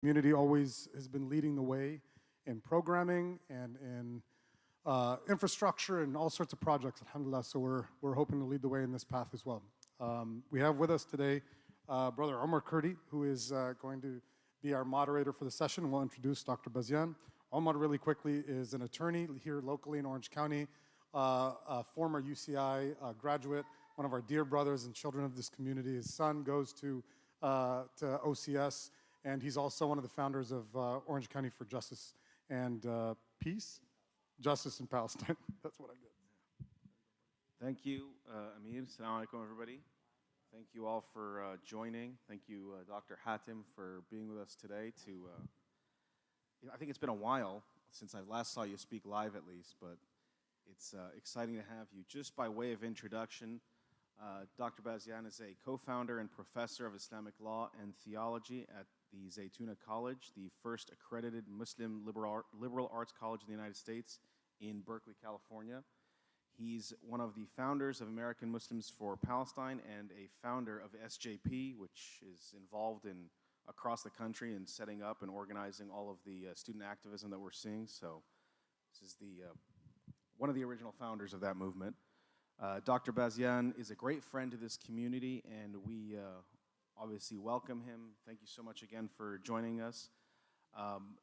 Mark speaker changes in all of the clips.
Speaker 1: Community always has been leading the way in programming and in infrastructure and all sorts of projects, alhamdulillah. So we're hoping to lead the way in this path as well. We have with us today Brother Omar Kurdi, who is going to be our moderator for the session. We'll introduce Dr. Bazian. Omar, really quickly, is an attorney here locally in Orange County, a former UCI graduate, one of our dear brothers and children of this community. His son goes to OCS, and he's also one of the founders of Orange County for Justice and Peace, Justice in Palestine. That's what I get.
Speaker 2: Thank you, Amir. Assalamu alaikum, everybody. Thank you all for joining. Thank you, Dr. Hatem, for being with us today. I think it's been a while since I last saw you speak live, at least, but it's exciting to have you. Just by way of introduction, Dr. Bazian is a co-founder and professor of Islamic law and theology at the Zaytuna College, the first accredited Muslim liberal arts college in the United States in Berkeley, California. He's one of the founders of American Muslims for Palestine and a founder of SJP, which is involved in across the country in setting up and organizing all of the student activism that we're seeing. So this is one of the original founders of that movement. Dr. Bazian is a great friend to this community, and we obviously welcome him. Thank you so much again for joining us.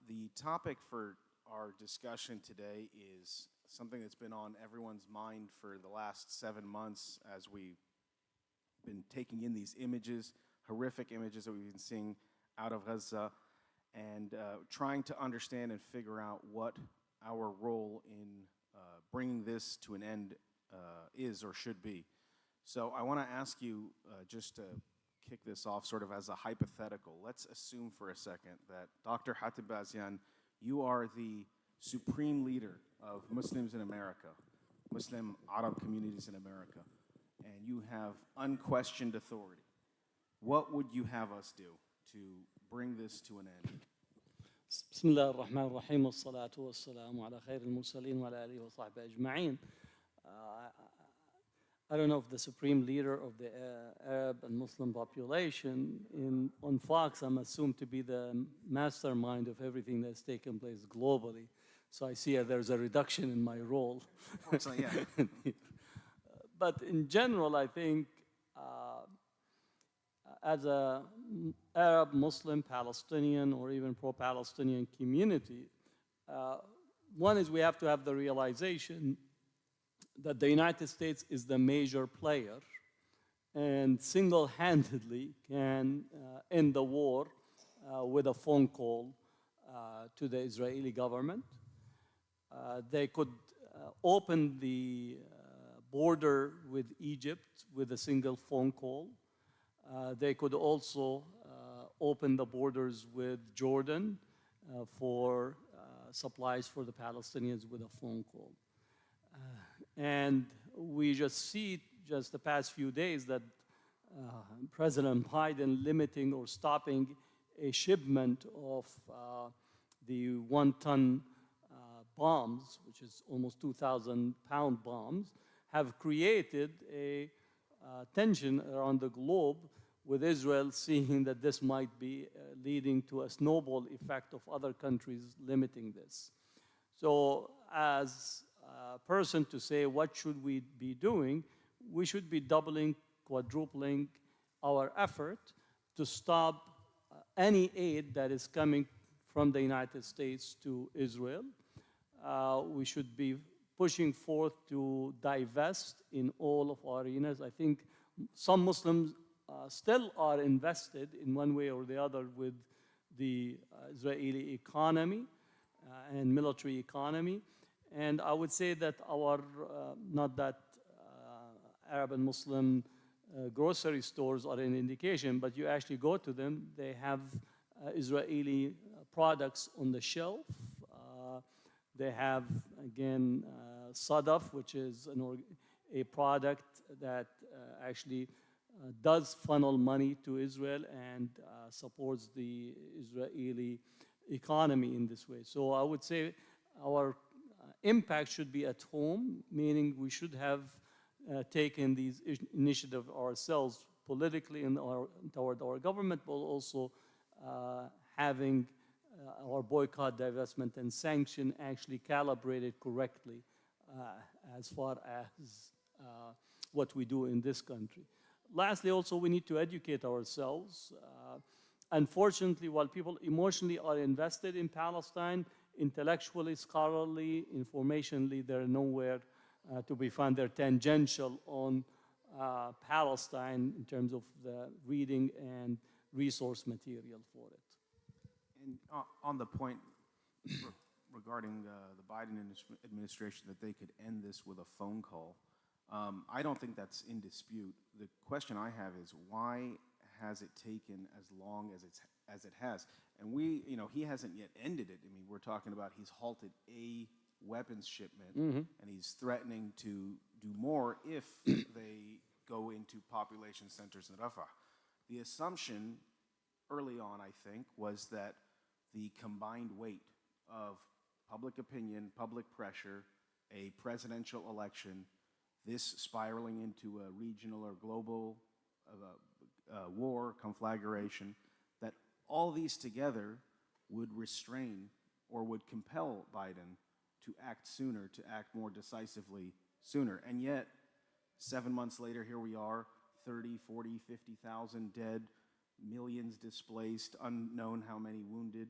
Speaker 2: The topic for our discussion today is something that's been on everyone's mind for the last 7 months as we've been taking in these images, horrific images that we've been seeing out of Gaza, and trying to understand and figure out what our role in bringing this to an end is or should be. So I want to ask you, just to kick this off sort of as a hypothetical, let's assume for a second that Dr. Hatem Bazian, you are the supreme leader of Muslims in America, Muslim Arab communities in America, and you have unquestioned authority. What would you have us do to bring this to an end?
Speaker 3: بسم الله الرحمن الرحيم والصلاة والسلام على خير المرسلين وعلى آله وصحبه أجمعين. I don't know if the supreme leader of the Arab and Muslim population on Fox, I'm assumed to be the mastermind of everything that's taken place globally. So I see there's a reduction in my role.
Speaker 2: Unfortunately, yeah.
Speaker 3: But in general, I think as a Arab, Muslim, Palestinian, or even pro-Palestinian community, one is we have to have the realization that the United States is the major player and single-handedly can end the war with a phone call to the Israeli government. They could open the border with Egypt with a single phone call. They could also open the borders with Jordan for supplies for the Palestinians with a phone call. And we just see just the past few days that President Biden limiting or stopping a shipment of the 1-ton bombs, which is almost 2,000-pound bombs, have created a tension around the globe with Israel seeing that this might be leading to a snowball effect of other countries limiting this. So as a person to say what should we be doing, we should be doubling, quadrupling our effort to stop any aid that is coming from the United States to Israel. We should be pushing forth to divest in all of our arenas. I think some Muslims still are invested in one way or the other with the Israeli economy and military economy. And I would say that our, not that Arab and Muslim grocery stores are an indication, but you actually go to them, they have Israeli products on the shelf. They have, again, Sadaf, which is a product that actually does funnel money to Israel and supports the Israeli economy in this way. So I would say our impact should be at home, meaning we should have taken these initiatives ourselves politically and toward our government, but also having our boycott, divestment, and sanction actually calibrated correctly as far as what we do in this country. Lastly, also, we need to educate ourselves. Unfortunately, while people emotionally are invested in Palestine, intellectually, scholarly, informationally, they're nowhere to be found. They're tangential on Palestine in terms of the reading and resource material for it.
Speaker 2: And on the point regarding the Biden administration that they could end this with a phone call, I don't think that's in dispute. The question I have is why has it taken as long as it has? And he hasn't yet ended it. I mean, we're talking about he's halted a weapons shipment, and he's threatening to do more if they go into population centers in Rafah. The assumption early on, I think, was that the combined weight of public opinion, public pressure, a presidential election, this spiraling into a regional or global war, conflagration, that all these together would restrain or would compel Biden to act sooner, to act more decisively sooner. And yet, 7 months later, here we are, 30, 40, 50,000 dead, millions displaced, unknown how many wounded,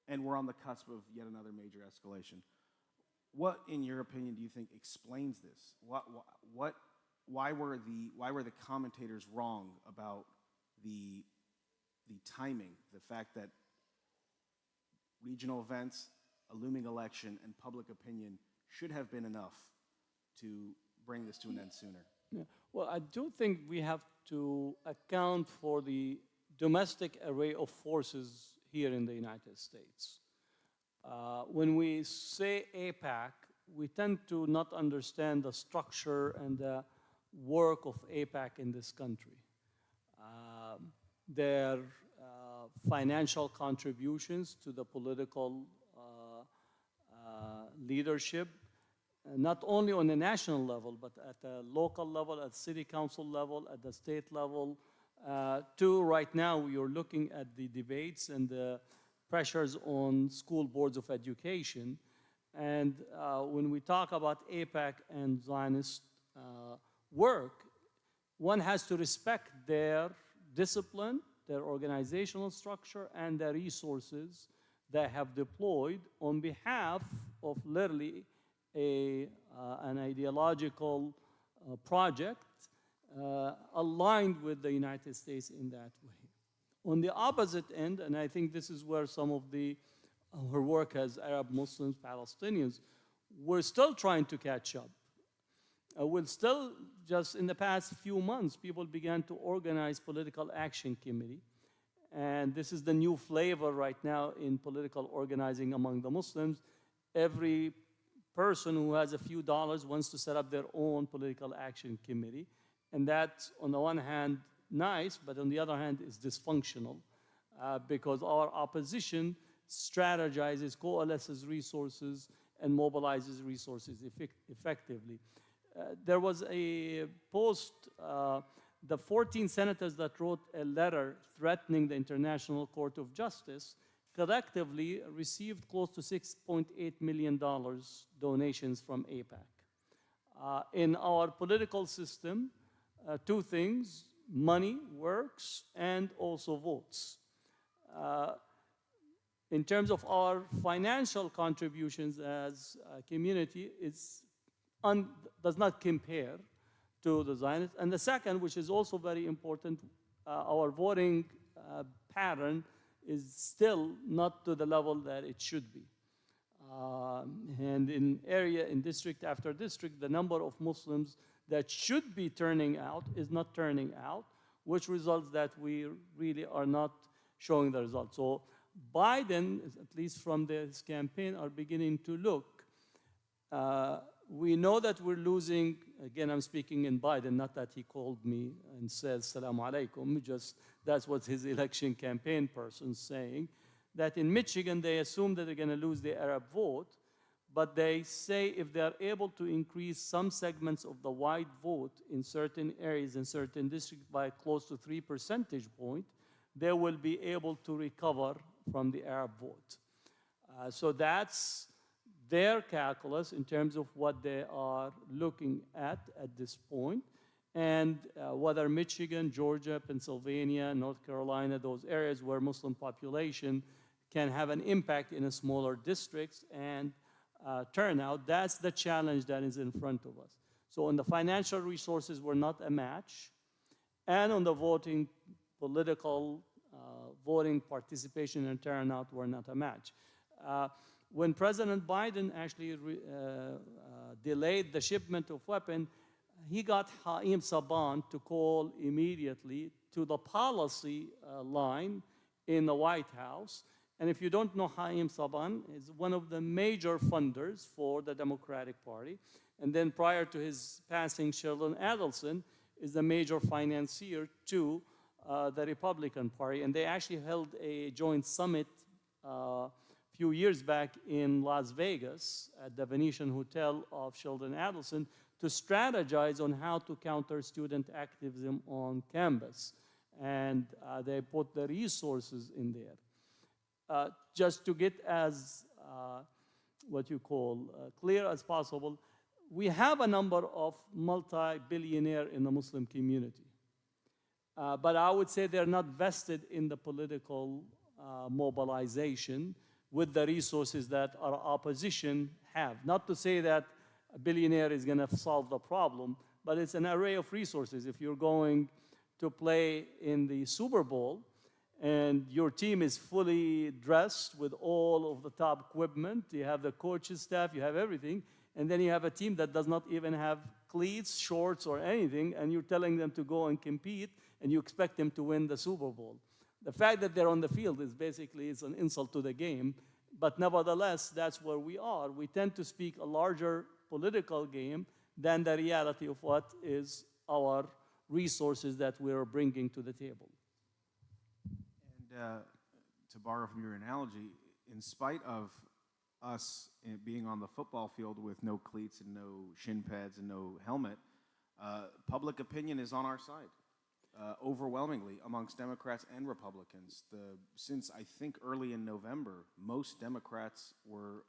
Speaker 2: and we're on the cusp of yet another major escalation. What, in your opinion, do you think explains this? Why were the commentators wrong about the timing, the fact that regional events, a looming election, and public opinion should have been enough to bring this to an end sooner?
Speaker 3: Yeah. Well, I do think we have to account for the domestic array of forces here in the United States. When we say AIPAC, we tend to not understand the structure and the work of AIPAC in this country. Their financial contributions to the political leadership, not only on a national level, but at the local level, at city council level, at the state level. Right now, we are looking at the debates and the pressures on school boards of education. And when we talk about AIPAC and Zionist work, one has to respect their discipline, their organizational structure, and the resources they have deployed on behalf of literally an ideological project aligned with the United States in that way. On the opposite end, and I think this is where some of our work as Arab Muslims, Palestinians, we're still trying to catch up. We're still, just in the past few months, people began to organize political action committee. And this is the new flavor right now in political organizing among the Muslims. Every person who has a few dollars wants to set up their own political action committee. And that's, on the one hand, nice, but on the other hand, is dysfunctional because our opposition strategizes, coalesces resources, and mobilizes resources effectively. There was a post, the 14 senators that wrote a letter threatening the International Court of Justice collectively received close to $6.8 million donations from AIPAC. In our political system, two things: money works and also votes. In terms of our financial contributions as a community, it does not compare to the Zionists. And the second, which is also very important, our voting pattern is still not to the level that it should be. And in district after district, the number of Muslims that should be turning out is not turning out, which results that we really are not showing the results. So Biden, at least from his campaign, are beginning to look. We know that we're losing. Again, I'm speaking in Biden, not that he called me and said, "Assalamu alaikum." Just that's what his election campaign person's saying. That in Michigan, they assume that they're going to lose the Arab vote, but they say if they're able to increase some segments of the white vote in certain areas, in certain districts, by close to 3 percentage points, they will be able to recover from the Arab vote. So that's their calculus in terms of what they are looking at this point. And whether Michigan, Georgia, Pennsylvania, North Carolina, those areas where Muslim population can have an impact in a smaller districts and turnout, that's the challenge that is in front of us. So on the financial resources, we're not a match. And on the voting, political voting participation and turnout, we're not a match. When President Biden actually delayed the shipment of weapons, he got Hatem Bazian to call immediately to the policy line in the White House. And if you don't know, Hatem Bazian is one of the major funders for the Democratic Party. And then prior to his passing, Sheldon Adelson is the major financier to the Republican Party. And they actually held a joint summit few years back in Las Vegas at the Venetian Hotel of Sheldon Adelson to strategize on how to counter student activism on campus. And they put the resources in there. Just to get as what you call clear as possible, we have a number of multi-billionaires in the Muslim community. But I would say they're not vested in the political mobilization with the resources that our opposition have. Not to say that a billionaire is going to solve the problem, but it's an array of resources. If you're going to play in the Super Bowl and your team is fully dressed with all of the top equipment, you have the coaching staff, you have everything, and then you have a team that does not even have cleats, shorts, or anything, and you're telling them to go and compete, and you expect them to win the Super Bowl. The fact that they're on the field is basically it's an insult to the game, but nevertheless, that's where we are. We tend to speak a larger political game than the reality of what is our resources that we're bringing to the table.
Speaker 2: And to borrow from your analogy, in spite of us being on the football field with no cleats and no shin pads and no helmet, public opinion is on our side. Overwhelmingly amongst Democrats and Republicans. Since I think early in November, most Democrats were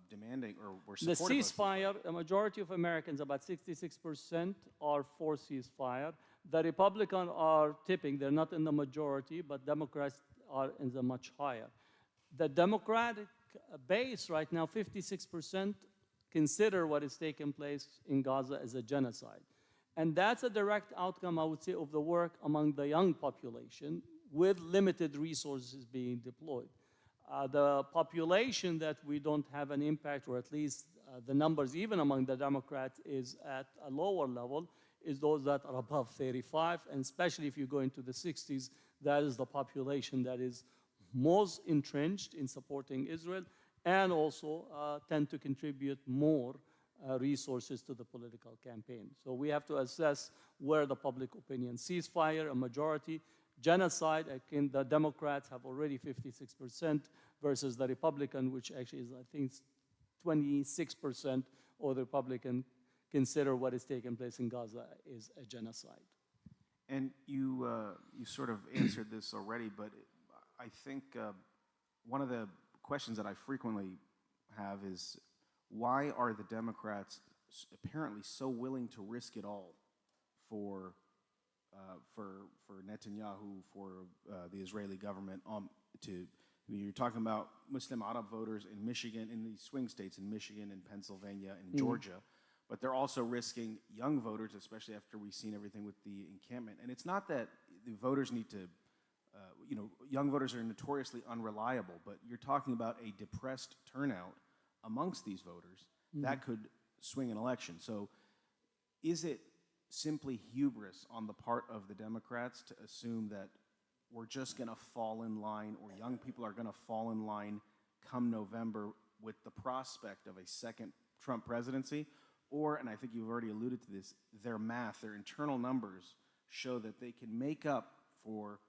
Speaker 2: demanding or were supportive.
Speaker 3: The ceasefire, a majority of Americans, about 66%, are for ceasefire. The Republicans are tipping. They're not in the majority, but Democrats are in the much higher. The Democratic base right now, 56%, consider what is taking place in Gaza as a genocide. And that's a direct outcome, I would say, of the work among the young population with limited resources being deployed. The population that we don't have an impact, or at least the numbers even among the Democrats is at a lower level, is those that are above 35, and especially if you go into the 60s, that is the population that is most entrenched in supporting Israel and also tend to contribute more resources to the political campaign. So we have to assess where the public opinion. Ceasefire, a majority. Genocide, the Democrats have already 56% versus the Republican, which actually is, I think, 26%, or the Republican consider what is taking place in Gaza is a genocide.
Speaker 2: And you sort of answered this already, but I think one of the questions that I frequently have is, why are the Democrats apparently so willing to risk it all for Netanyahu, for the Israeli government? You're talking about Muslim Arab voters in Michigan, in the swing states in Michigan and Pennsylvania and Georgia, but they're also risking young voters, especially after we've seen everything with the encampment. And it's not that the voters need to, young voters are notoriously unreliable, but you're talking about a depressed turnout amongst these voters that could swing an election. So is it simply hubris on the part of the Democrats to assume that we're just going to fall in line, or young people are going to fall in line come November with the prospect of a second Trump presidency? Or, and I think you've already alluded to this, their math, their internal numbers show that they can make up for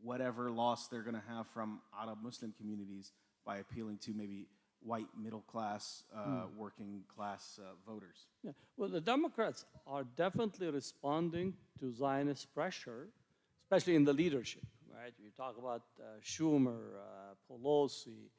Speaker 2: whatever loss they're going to have from Arab Muslim communities by appealing to maybe white middle-class, working-class voters.
Speaker 3: Yeah. Well, the Democrats are definitely responding to Zionist pressure, especially in the leadership, right? right? You talk about Schumer, Pelosi,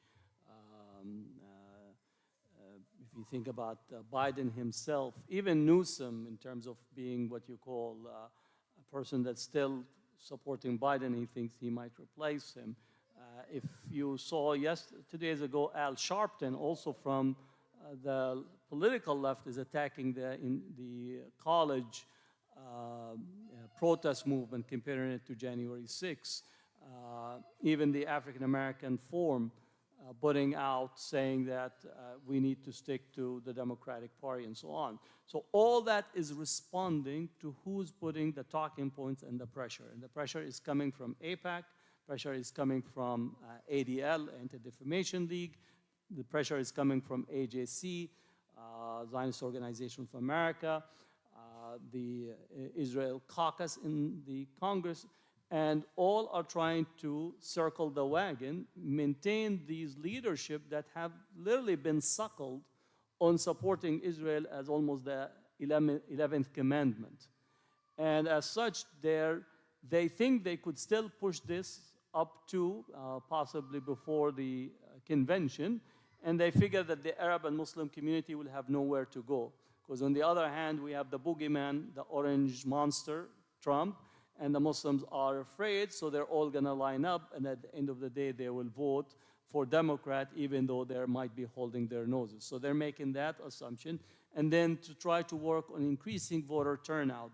Speaker 3: if you think about Biden himself, even Newsom in terms of being what you call a person that's still supporting Biden, he thinks he might replace him. If you saw 2 days ago, Al Sharpton, also from the political left, is attacking the college protest movement, comparing it to January 6th. Even the African American Forum putting out saying that we need to stick to the Democratic Party and so on. So all that is responding to who's putting the talking points and the pressure. And the pressure is coming from AIPAC, pressure is coming from ADL, Anti-Defamation League, the pressure is coming from AJC, Zionist Organization of America, the Israel Caucus in the Congress, and all are trying to circle the wagon, maintain these leadership that have literally been suckled on supporting Israel as almost the 11th commandment. And as such, they think they could still push this up to possibly before the convention, and they figure that the Arab and Muslim community will have nowhere to go. Because on the other hand, we have the boogeyman, the orange monster, Trump, and the Muslims are afraid, so they're all going to line up, and at the end of the day, they will vote for Democrat, even though they might be holding their noses. So they're making that assumption, and then to try to work on increasing voter turnout.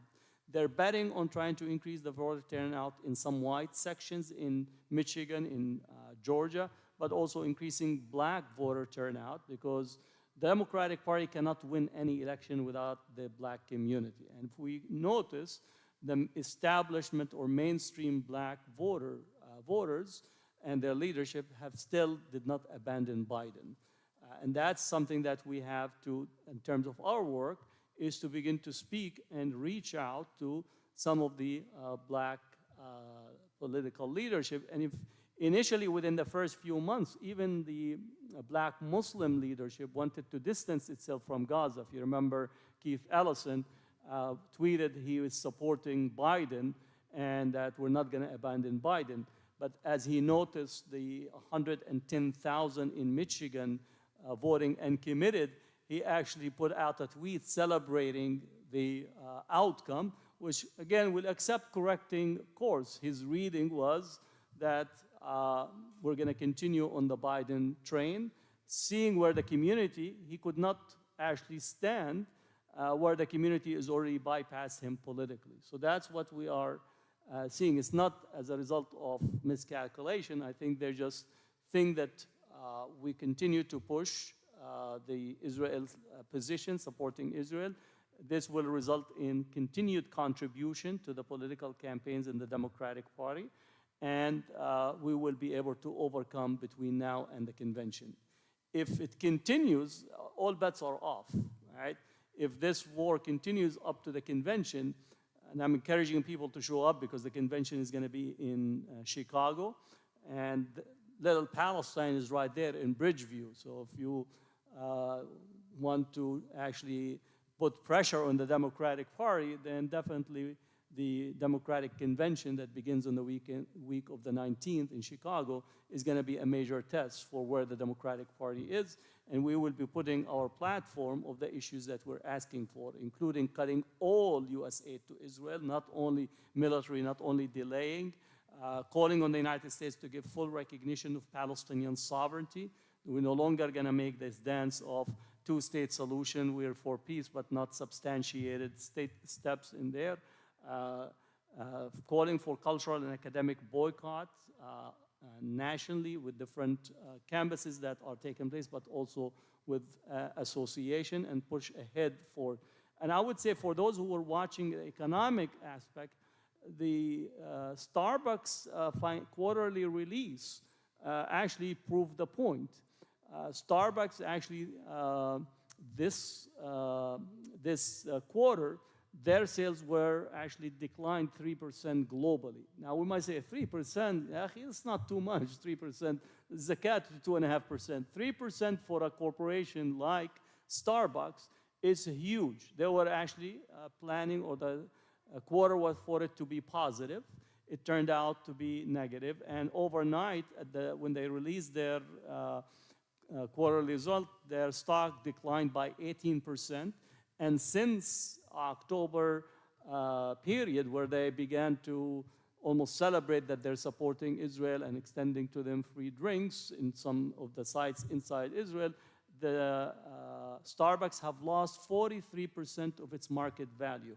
Speaker 3: They're betting on trying to increase the voter turnout in some white sections in Michigan, in Georgia, but also increasing black voter turnout, because the Democratic Party cannot win any election without the black community. And if we notice, the establishment or mainstream black voters and their leadership have still did not abandon Biden. And that's something that we have to, in terms of our work, is to begin to speak and reach out to some of the black political leadership. And if initially within the first few months, even the black Muslim leadership wanted to distance itself from Gaza. If you remember, Keith Ellison tweeted he was supporting Biden and that we're not going to abandon Biden. But as he noticed the 110,000 in Michigan voting and committed, he actually put out a tweet celebrating the outcome, which again will accept correcting course. His reading was that we're going to continue on the Biden train, seeing where the community, he could not actually stand where the community is already bypassed him politically. So that's what we are seeing. It's not as a result of miscalculation. I think they just think that we continue to push the Israel position, supporting Israel. This will result in continued contribution to the political campaigns in the Democratic Party, and we will be able to overcome between now and the convention. If it continues, all bets are off, right? If this war continues up to the convention, and I'm encouraging people to show up because the convention is going to be in Chicago, and little Palestine is right there in Bridgeview. So if you want to actually put pressure on the Democratic Party, then definitely the Democratic Convention that begins on the week of the 19th in Chicago is going to be a major test for where the Democratic Party is. And we will be putting our platform of the issues that we're asking for, including cutting all U.S. aid to Israel, not only military, not only delaying, calling on the United States to give full recognition of Palestinian sovereignty. We're no longer going to make this dance of two-state solution. We're for peace, but not substantiated state steps in there. Calling for cultural and academic boycott nationally with different campuses that are taking place, but also with association, and push ahead for. And I would say for those who are watching the economic aspect, the Starbucks quarterly release actually proved the point. Starbucks actually this quarter, their sales were actually declined 3% globally. Now we might say 3%, it's not too much, 3%. Zakat to 2.5%. 3% for a corporation like Starbucks is huge. They were actually planning, or the quarter was for it to be positive. it turned out to be negative. And overnight, when they released their quarterly result, their stock declined by 18%. And since October period, where they began to almost celebrate that they're supporting Israel and extending to them free drinks in some of the sites inside Israel, the Starbucks have lost 43% of its market value,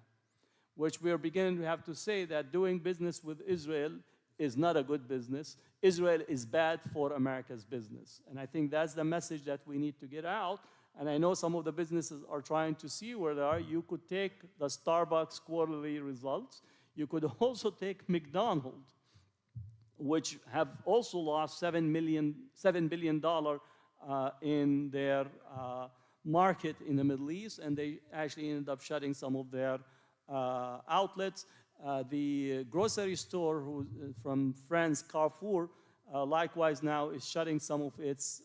Speaker 3: which we are beginning to have to say that doing business with Israel is not a good business. Israel is bad for America's business. And I think that's the message that we need to get out. And I know some of the businesses are trying to see where they are. You could take the Starbucks quarterly results. You could also take McDonald's, which have also lost $7 billion in their market in the Middle East, and they actually ended up shutting some of their outlets. The grocery store from France, Carrefour, likewise now is shutting some of its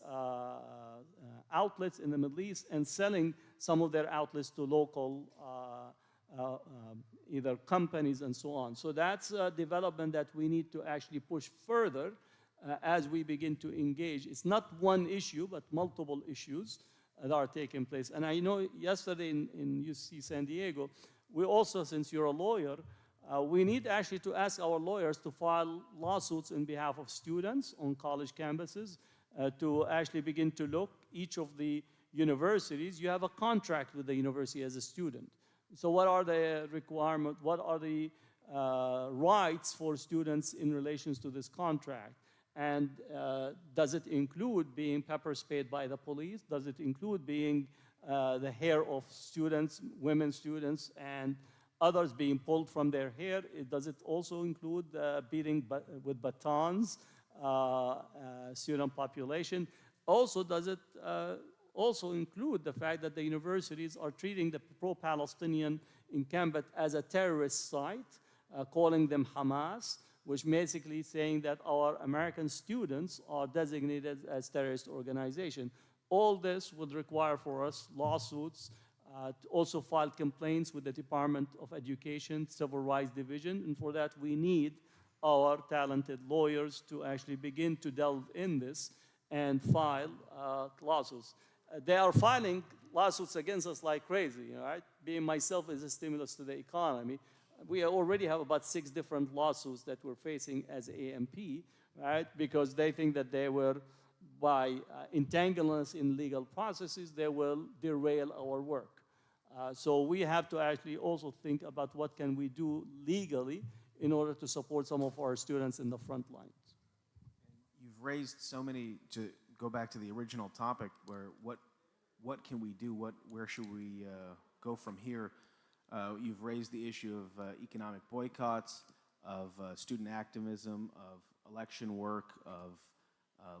Speaker 3: outlets in the Middle East and selling some of their outlets to local either companies and so on. So that's a development that we need to actually push further as we begin to engage. It's not one issue, but multiple issues that are taking place. And I know yesterday in UC San Diego, we also, since you're a lawyer, we need actually to ask our lawyers to file lawsuits in behalf of students on college campuses to actually begin to look each of the universities. You have a contract with the university as a student. So what are the requirements? What are the rights for students in relation to this contract? And does it include being pepper sprayed by the police? Does it include being the hair of students, women students, and others being pulled from their hair? Does it also include beating with batons student population? Also, does it also include the fact that the universities are treating the pro-Palestinian encampment as a terrorist site, calling them Hamas, which basically saying that our American students are designated as terrorist organization. All this would require for us lawsuits, to also file complaints with the Department of Education, Civil Rights Division, and for that we need our talented lawyers to actually begin to delve in this and file lawsuits. They are filing lawsuits against us like crazy, right? Being myself is a stimulus to the economy. We already have about 6 different lawsuits that we're facing as AMP, right? Because they think that they were, by entangling us in legal processes, they will derail our work. So we have to actually also think about what can we do legally in order to support some of our students in the front lines.
Speaker 2: You've raised so many, to go back to the original topic, where what can we do, where should we go from here? You've raised the issue of economic boycotts, of student activism, of election work, of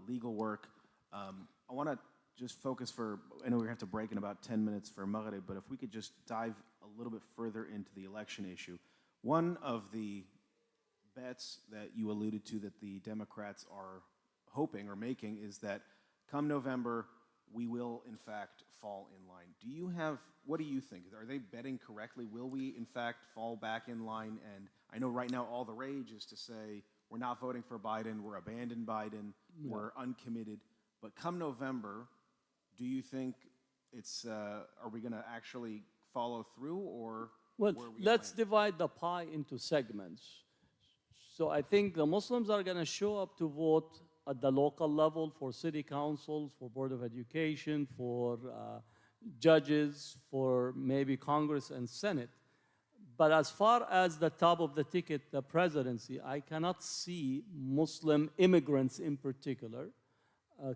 Speaker 2: legal work. I want to just focus I know we're going to have to break in about 10 minutes for Maghrib, but if we could just dive a little bit further into the election issue. One of the bets that you alluded to that the Democrats are hoping or making is that come November, we will in fact fall in line. What do you think? Are they betting correctly? Will we in fact fall back in line? And I know right now all the rage is to say we're not voting for Biden, we're abandoning Biden, we're uncommitted. But come November, do you think are we going to actually follow through, or?
Speaker 3: Well, let's divide the pie into segments. So I think the Muslims are going to show up to vote at the local level for city councils, for Board of Education, for judges, for maybe Congress and Senate. But as far as the top of the ticket, the presidency, I cannot see Muslim immigrants in particular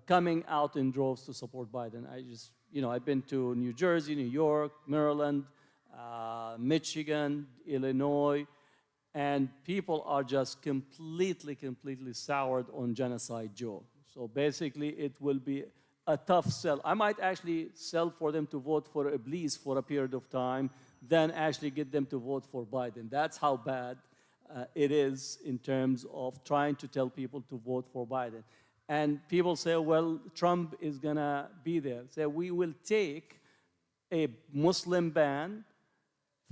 Speaker 3: coming out in droves to support Biden. I've been to New Jersey, New York, Maryland, Michigan, Illinois, and people are just completely soured on Genocide Joe. So basically, it will be a tough sell. I might actually sell for them to vote for Iblis for a period of time, then actually get them to vote for Biden. That's how bad it is in terms of trying to tell people to vote for Biden. And people say, well, Trump is going to be there. So we will take a Muslim ban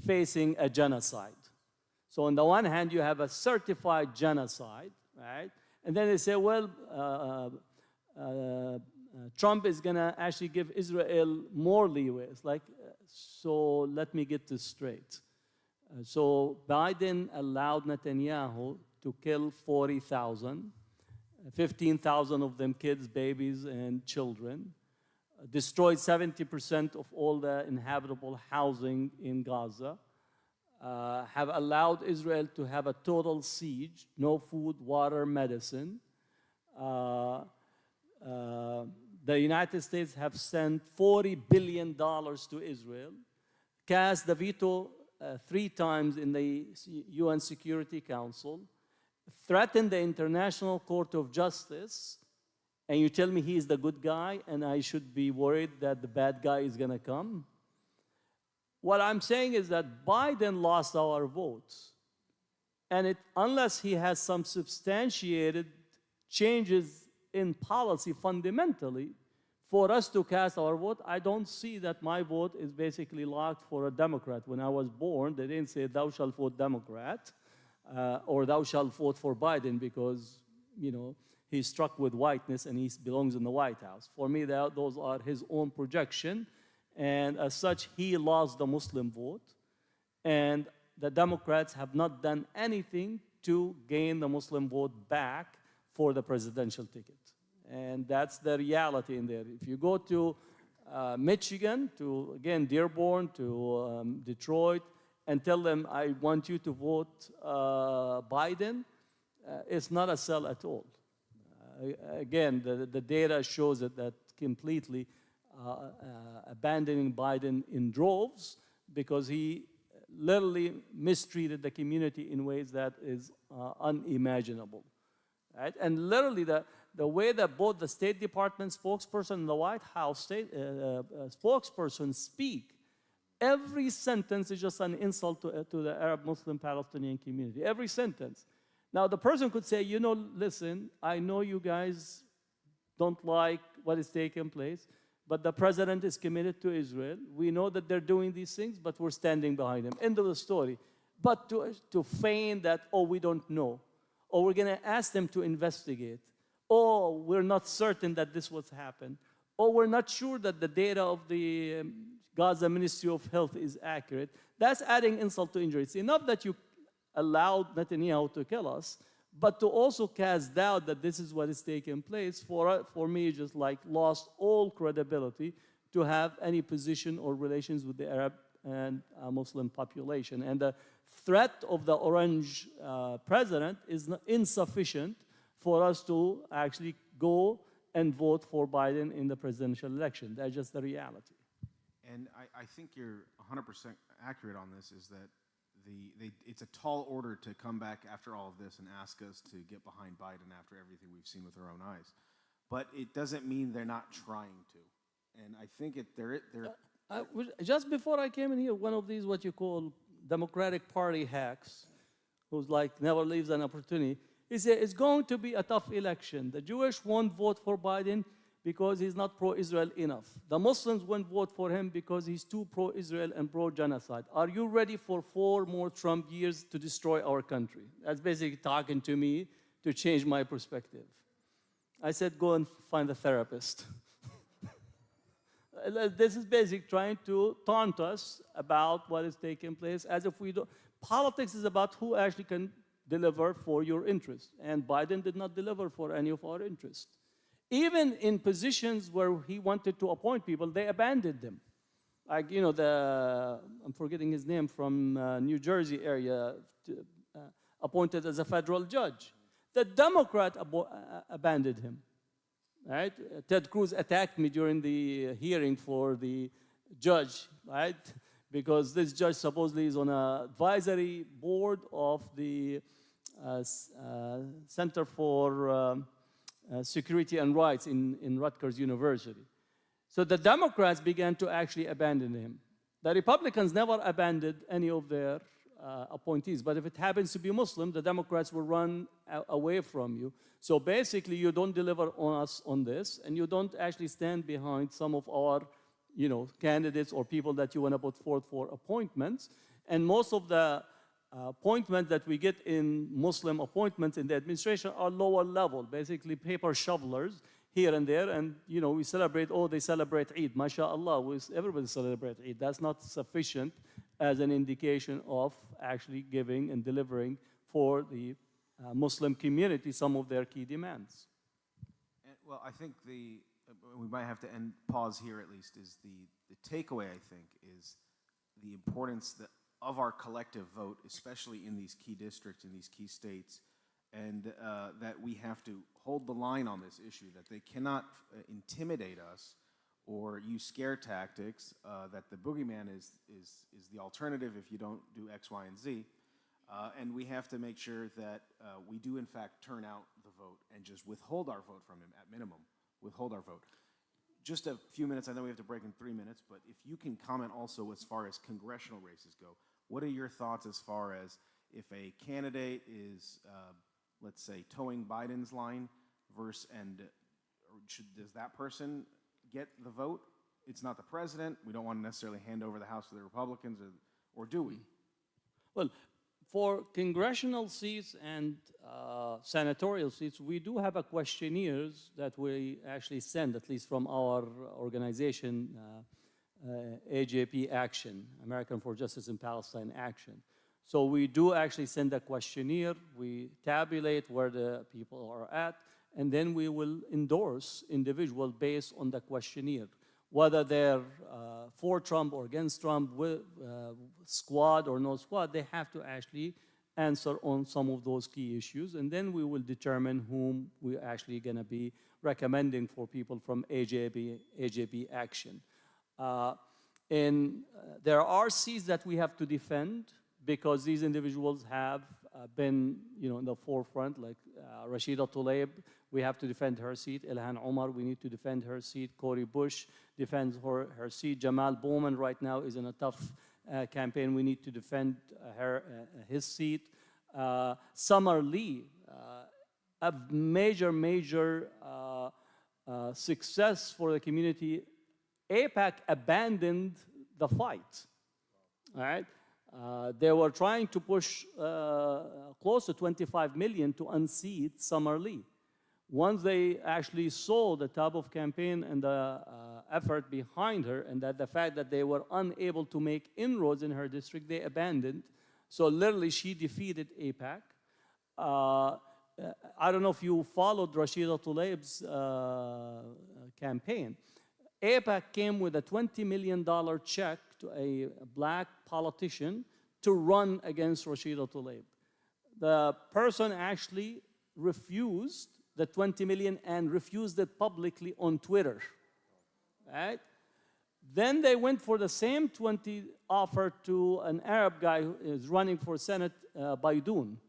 Speaker 3: facing a genocide. So on the one hand, you have a certified genocide, right? And then they say, well, Trump is going to actually give Israel more leeway. It's like, so let me get this straight. So Biden allowed Netanyahu to kill 40,000, 15,000 of them kids, babies, and children, destroyed 70% of all the inhabitable housing in Gaza, have allowed Israel to have a total siege, no food, water, medicine. The United States have sent $40 billion to Israel, cast the veto 3 times in the UN Security Council, threatened the International Court of Justice, and you tell me he is the good guy and I should be worried that the bad guy is going to come? What I'm saying is that Biden lost our votes. And unless he has some substantiated changes in policy fundamentally, for us to cast our vote, I don't see that my vote is basically locked for a Democrat. When I was born, they didn't say, thou shalt vote Democrat, or thou shalt vote for Biden because, you know, he's struck with whiteness and he belongs in the White House. For me, those are his own projection. And as such, he lost the Muslim vote. And the Democrats have not done anything to gain the Muslim vote back for the presidential ticket. And that's the reality in there. If you go to Michigan, to, again, Dearborn, to Detroit, and tell them, I want you to vote Biden, it's not a sell at all. Again, the data shows it that completely abandoning Biden in droves because he literally mistreated the community in ways that is unimaginable. Right? And literally the way that both the State Department spokesperson and the White House spokesperson speak, every sentence is just an insult to the Arab Muslim Palestinian community. Every sentence. Now the person could say, you know, listen, I know you guys don't like what is taking place, but the president is committed to Israel. We know that they're doing these things, but we're standing behind them. End of the story. But to feign that, oh, we don't know, or we're going to ask them to investigate, or we're not certain that this was happened, or we're not sure that the data of the Gaza Ministry of Health is accurate, that's adding insult to injury. It's enough that you allowed Netanyahu to kill us, but to also cast doubt that this is what is taking place, for me, just like lost all credibility to have any position or relations with the Arab and Muslim population. And the threat of the orange president is insufficient for us to actually go and vote for Biden in the presidential election. That's just the reality.
Speaker 2: And I think you're 100% accurate on this, is that it's a tall order to come back after all of this and ask us to get behind Biden after everything we've seen with our own eyes. But it doesn't mean they're not trying to. And I think they're
Speaker 3: just before I came in here, one of these what you call Democratic Party hacks, who's like never leaves an opportunity, he said it's going to be a tough election. The Jewish won't vote for Biden because he's not pro-Israel enough. The Muslims won't vote for him because he's too pro-Israel and pro-genocide. Are you ready for 4 more Trump years to destroy our country? That's basically talking to me to change my perspective. I said, go and find a therapist. This is basically trying to taunt us about what is taking place, as if we don't. Politics is about who actually can deliver for your interest. And Biden did not deliver for any of our interests. Even in positions where he wanted to appoint people, they abandoned them. Like, you know, I'm forgetting his name, from New Jersey area, appointed as a federal judge. The Democrat abandoned him. Right? Ted Cruz attacked me during the hearing for the judge, right? Because this judge supposedly is on an advisory board of the Center for Security and Rights in Rutgers University. So the Democrats began to actually abandon him. The Republicans never abandoned any of their appointees, but if it happens to be Muslim, the Democrats will run away from you. So basically, you don't deliver on us on this, and you don't actually stand behind some of our, you know, candidates or people that you want to put forth for appointments. And most of the appointments that we get in Muslim appointments in the administration are lower level, basically paper shovelers here and there. And, you know, we celebrate, oh, they celebrate Eid. MashaAllah, everybody celebrates Eid. That's not sufficient as an indication of actually giving and delivering for the Muslim community some of their key demands.
Speaker 2: Well, I think we might have to pause here at least, is the takeaway, I think, is the importance of our collective vote, especially in these key districts, in these key states, and that we have to hold the line on this issue, that they cannot intimidate us or use scare tactics, that the boogeyman is the alternative if you don't do X, Y, and Z. And we have to make sure that we do, in fact, turn out the vote and just withhold our vote from him at minimum, withhold our vote. Just a few minutes, I know we have to break in 3 minutes, but if you can comment also as far as congressional races go, what are your thoughts as far as if a candidate is, let's say, towing Biden's line does that person get the vote? It's not the president. We don't want to necessarily hand over the House to the Republicans, or do we?
Speaker 3: Well, for congressional seats and senatorial seats, we do have a questionnaires that we actually send, at least from our organization, AJP Action, American for Justice in Palestine Action. So we do actually send a questionnaire. We tabulate where the people are at, and then we will endorse individuals based on the questionnaire. Whether they're for Trump or against Trump, squad or no squad, they have to actually answer on some of those key issues, and then we will determine whom we're actually going to be recommending for people from AJP Action. There are seats that we have to defend because these individuals have been, in the forefront, like Rashida Tlaib. We have to defend her seat. Ilhan Omar, we need to defend her seat. Cori Bush defends her seat. Jamal Bowman right now is in a tough campaign. We need to defend his seat. Summer Lee, a major success for the community. AIPAC abandoned the fight, all right? They were trying to push close to 25 million to unseat Summer Lee. Once they actually saw the type of campaign and the effort behind her, and that the fact that they were unable to make inroads in her district, they abandoned. So literally, she defeated AIPAC. I don't know if you followed Rashida Tlaib's campaign. AIPAC came with a $20 million check to a black politician to run against Rashida Tlaib. The person actually refused the $20 million and refused it publicly on Twitter, right? Then they went for the same 20 offer to an Arab guy who is running for Senate, Baidoun.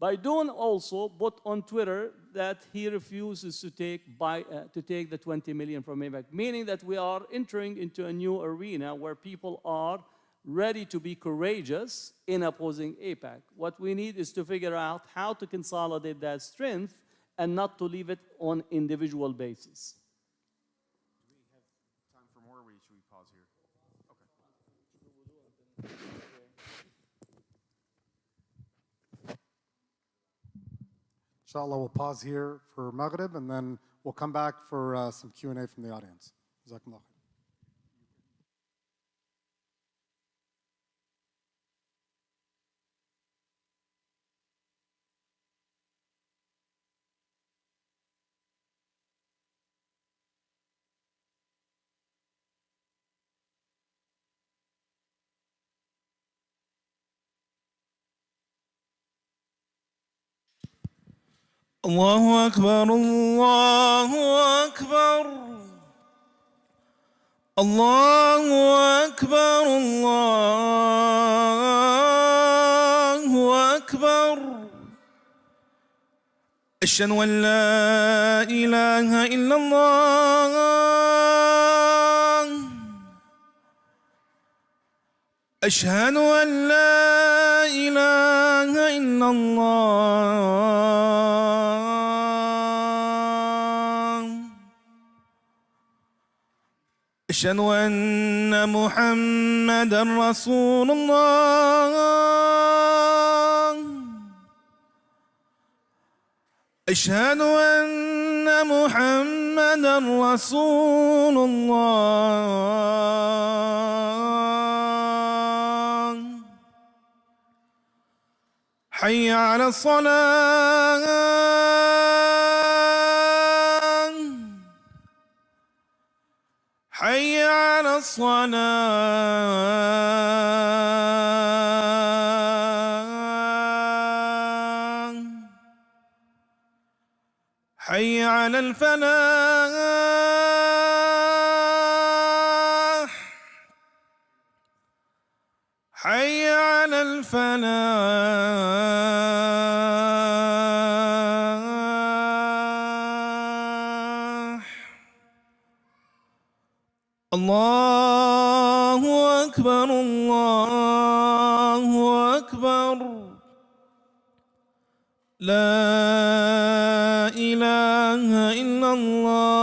Speaker 3: Baidoun also put on Twitter that he refuses to take the 20 million from AIPAC, meaning that we are entering into a new arena where people are ready to be courageous in opposing AIPAC. What we need is to figure out how to consolidate that strength and not to leave it on individual basis.
Speaker 2: Do we have time for more, or should we pause here? Okay.
Speaker 1: Inshallah, we'll pause here for Maghrib, and then we'll come back for some Q&A from the audience. Jazakumullah khair.
Speaker 4: الله أكبر الله أكبر الله أكبر الله أكبر أشهد أن لا إله إلا الله أشهد أن لا إله إلا الله أشهد أن محمدا رسول الله أشهد أن محمدا رسول الله حي على الصلاة حي على الصلاة حي على الفلاح حي على الفلاح الله أكبر الله أكبر لا إله إلا الله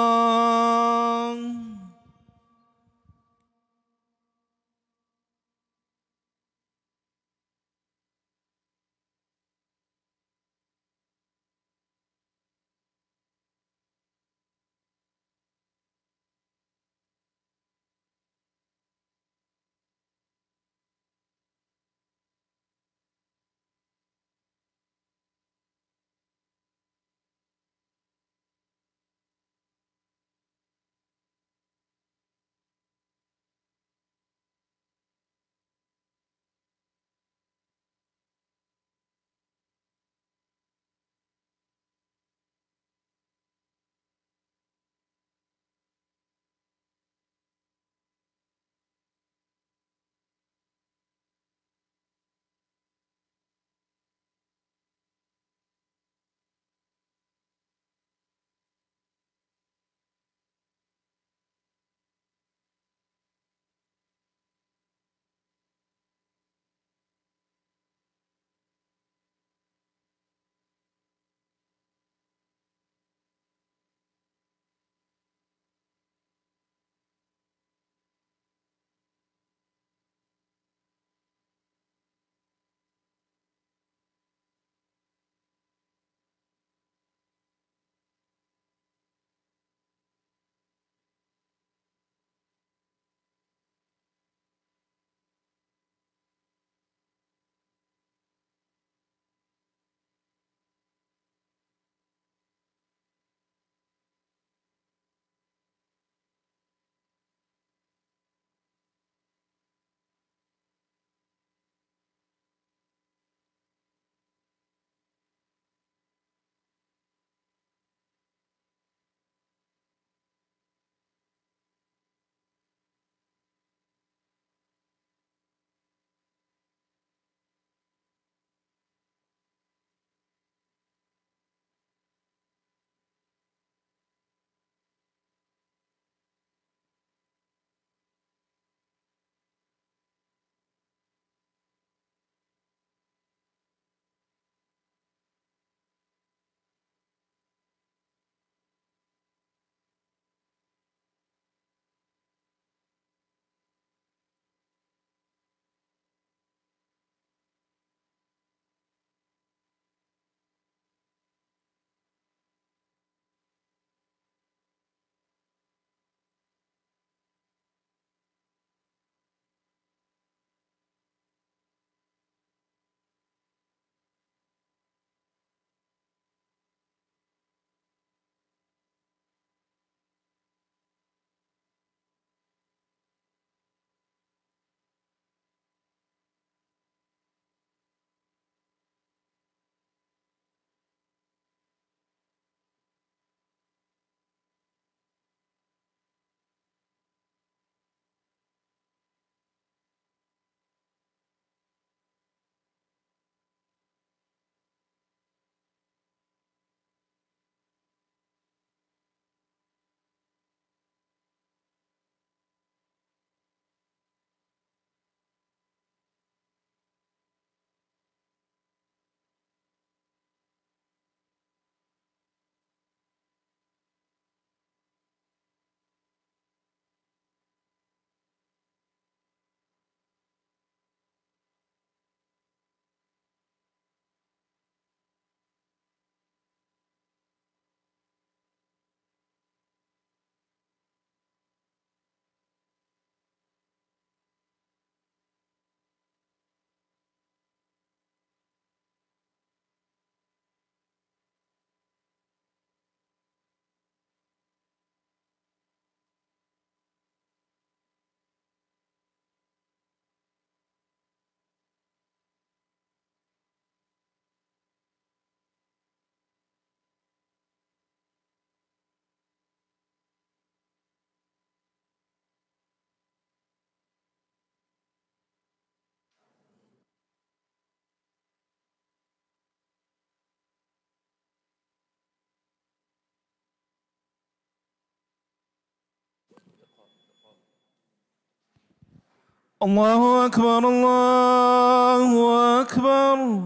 Speaker 4: الله أكبر الله أكبر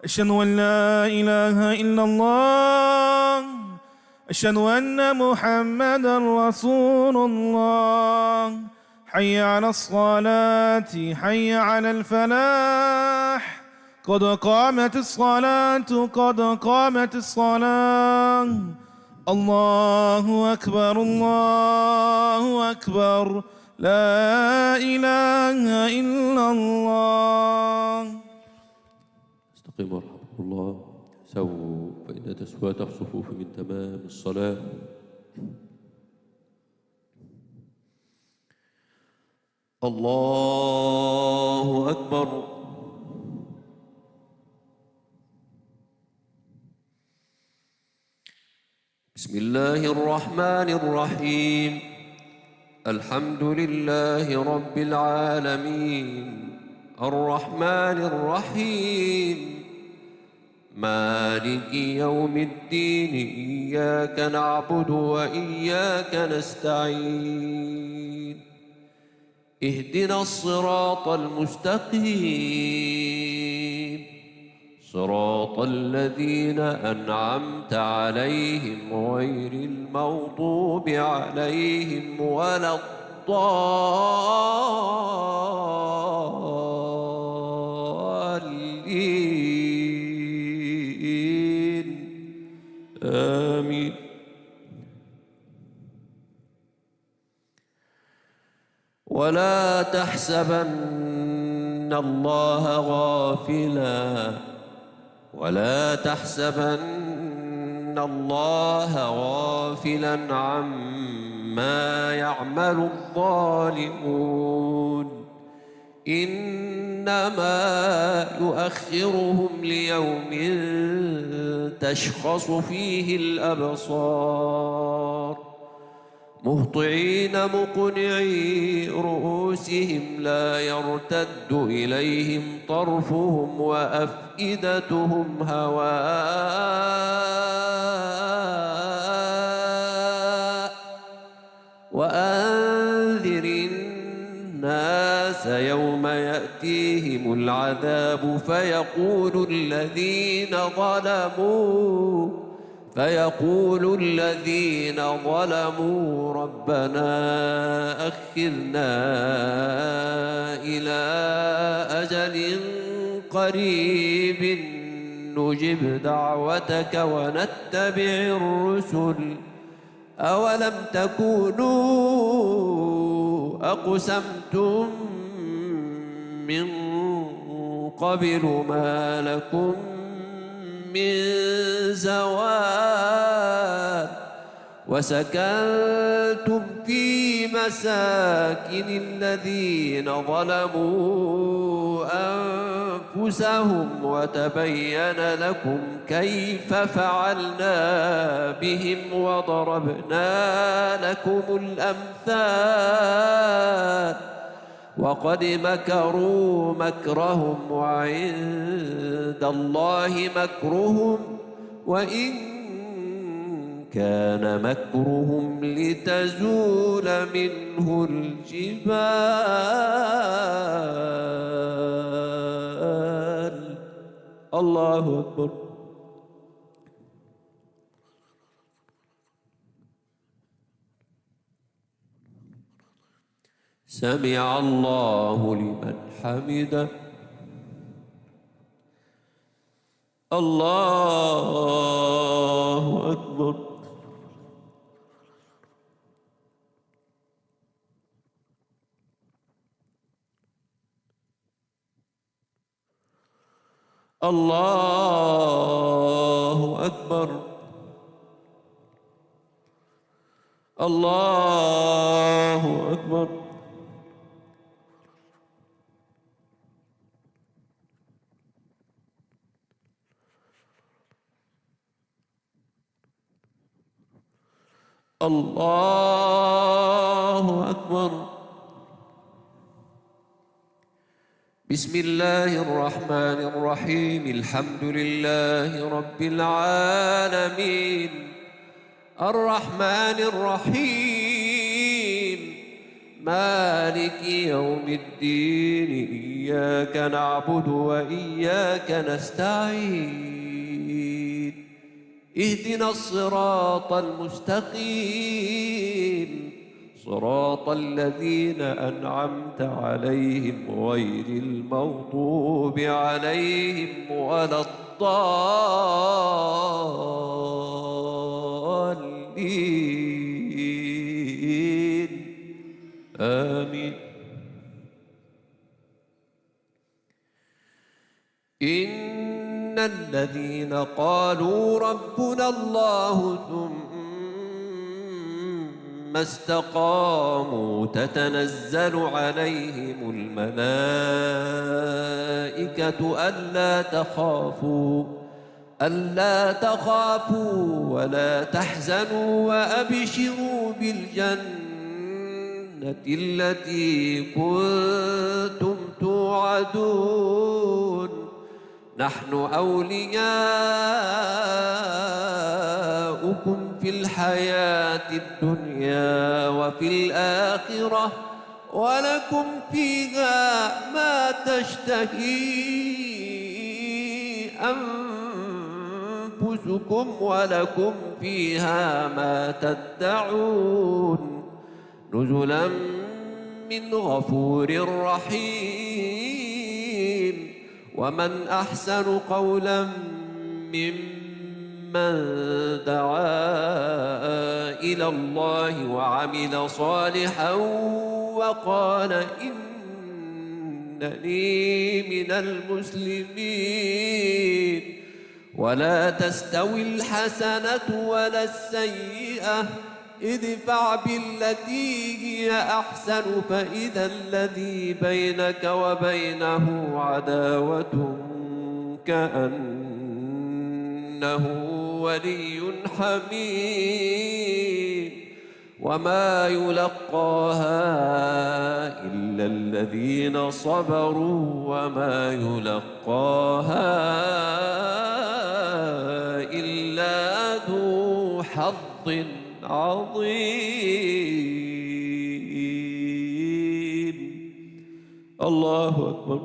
Speaker 4: أشهد أن لا إله إلا الله أشهد أن محمدا رسول الله حي على الصلاة حي على الفلاح قد قامت الصلاة قد قامت الصلاة الله أكبر الله أكبر لا إله إلا الله.
Speaker 5: استقيموا رحمكم الله. سووا فإن تسوية الصفوف من تمام الصلاة. الله أكبر. بسم الله الرحمن الرحيم. الحمد لله رب العالمين الرحمن الرحيم مالك يوم الدين إياك نعبد وإياك نستعين اهدنا الصراط المستقيم صراط الذين أنعمت عليهم غير المغضوب عليهم ولا الضالين آمين. ولا تحسبن الله غافلاً ولا تحسبن الله غافلاً عما يعمل الظالمون إنما يؤخرهم ليوم تشخص فيه الأبصار مهطعين مقنعي رؤوسهم لا يرتد إليهم طرفهم وأفئدتهم هواء وأنذر الناس يوم يأتيهم العذاب فيقول الذين ظلموا ربنا أخرنا إلى أجل قريب نجب دعوتك ونتبع الرسل أولم تكونوا أقسمتم من قبل ما لكم من زوال وسكنتم في مساكن الذين ظلموا أنفسهم وتبين لكم كيف فعلنا بهم وضربنا لكم الأمثال وقد مكروا مكرهم وعند الله مكرهم وإن كان مكرهم لتزول منه الجبال. الله أكبر. سمع الله لمن حمده. الله أكبر. الله أكبر. الله أكبر. الله أكبر. بسم الله الرحمن الرحيم. الحمد لله رب العالمين الرحمن الرحيم مالك يوم الدين إياك نعبد وإياك نستعين اهدنا الصراط المستقيم صراط الذين أنعمت عليهم غير المغضوب عليهم ولا الضالين آمين. إن الذين قالوا ربنا الله ثم استقاموا تتنزل عليهم الملائكة ألا تخافوا ولا تحزنوا وأبشروا بالجنة التي كنتم توعدون نحن أولياؤكم في الحياة الدنيا وفي الآخرة ولكم فيها ما تشتهي أنفسكم ولكم فيها ما تدعون نزلا من غفور رحيم. ومن أحسن قولا ممن دعا إلى الله وعمل صالحا وقال إنني من المسلمين. ولا تستوي الحسنة ولا السيئة ادفع بالتي هي أحسن فإذا الذي بينك وبينه عداوة كأنه ولي حميم وما يلقاها إلا الذين صبروا وما يلقاها إلا ذو حظ عظيم. الله أكبر.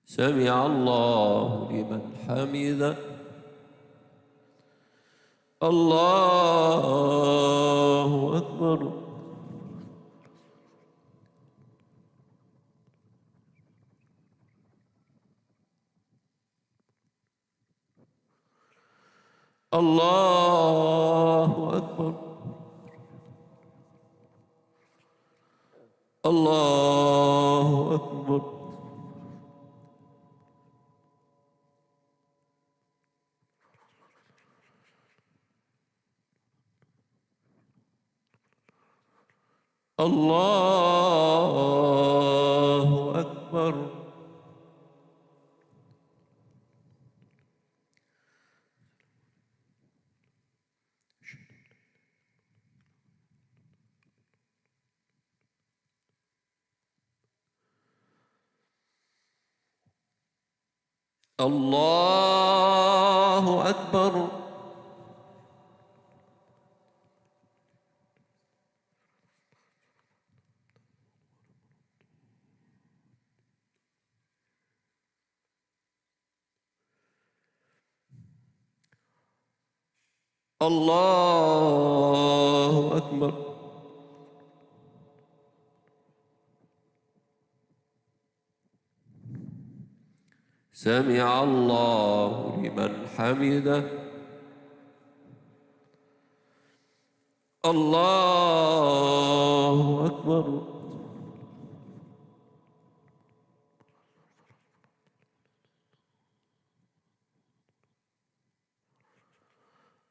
Speaker 5: سمع الله لمن حمده. الله أكبر. الله أكبر. الله أكبر. الله أكبر. الله أكبر. الله أكبر. سمع الله لمن حمده. الله أكبر.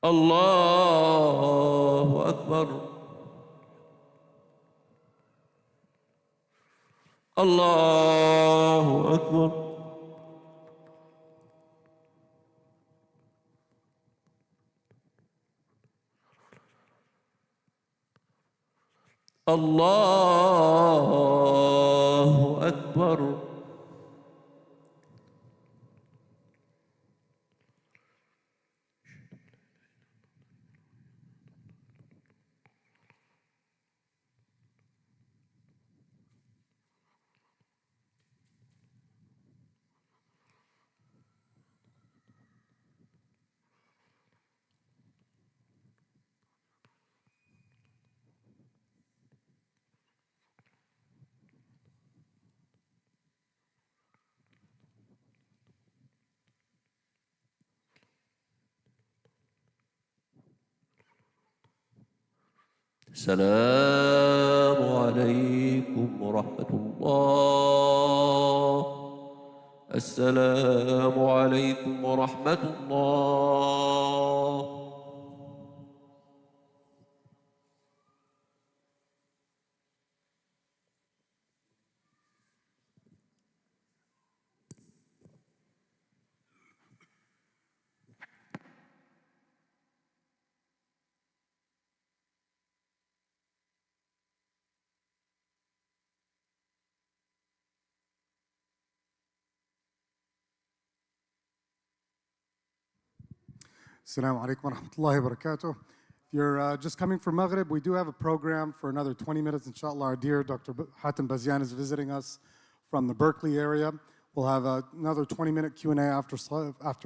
Speaker 5: الله أكبر. الله أكبر. الله أكبر. السلام عليكم ورحمة الله. السلام عليكم ورحمة الله.
Speaker 1: Assalamu alaikum wa rahmatullahi wa barakatuh. If you're just coming from Maghrib, we do have a program for another 20 minutes, inshallah. Our dear Dr. Hatem Bazian is visiting us from the Berkeley area. We'll have another 20-minute Q&A after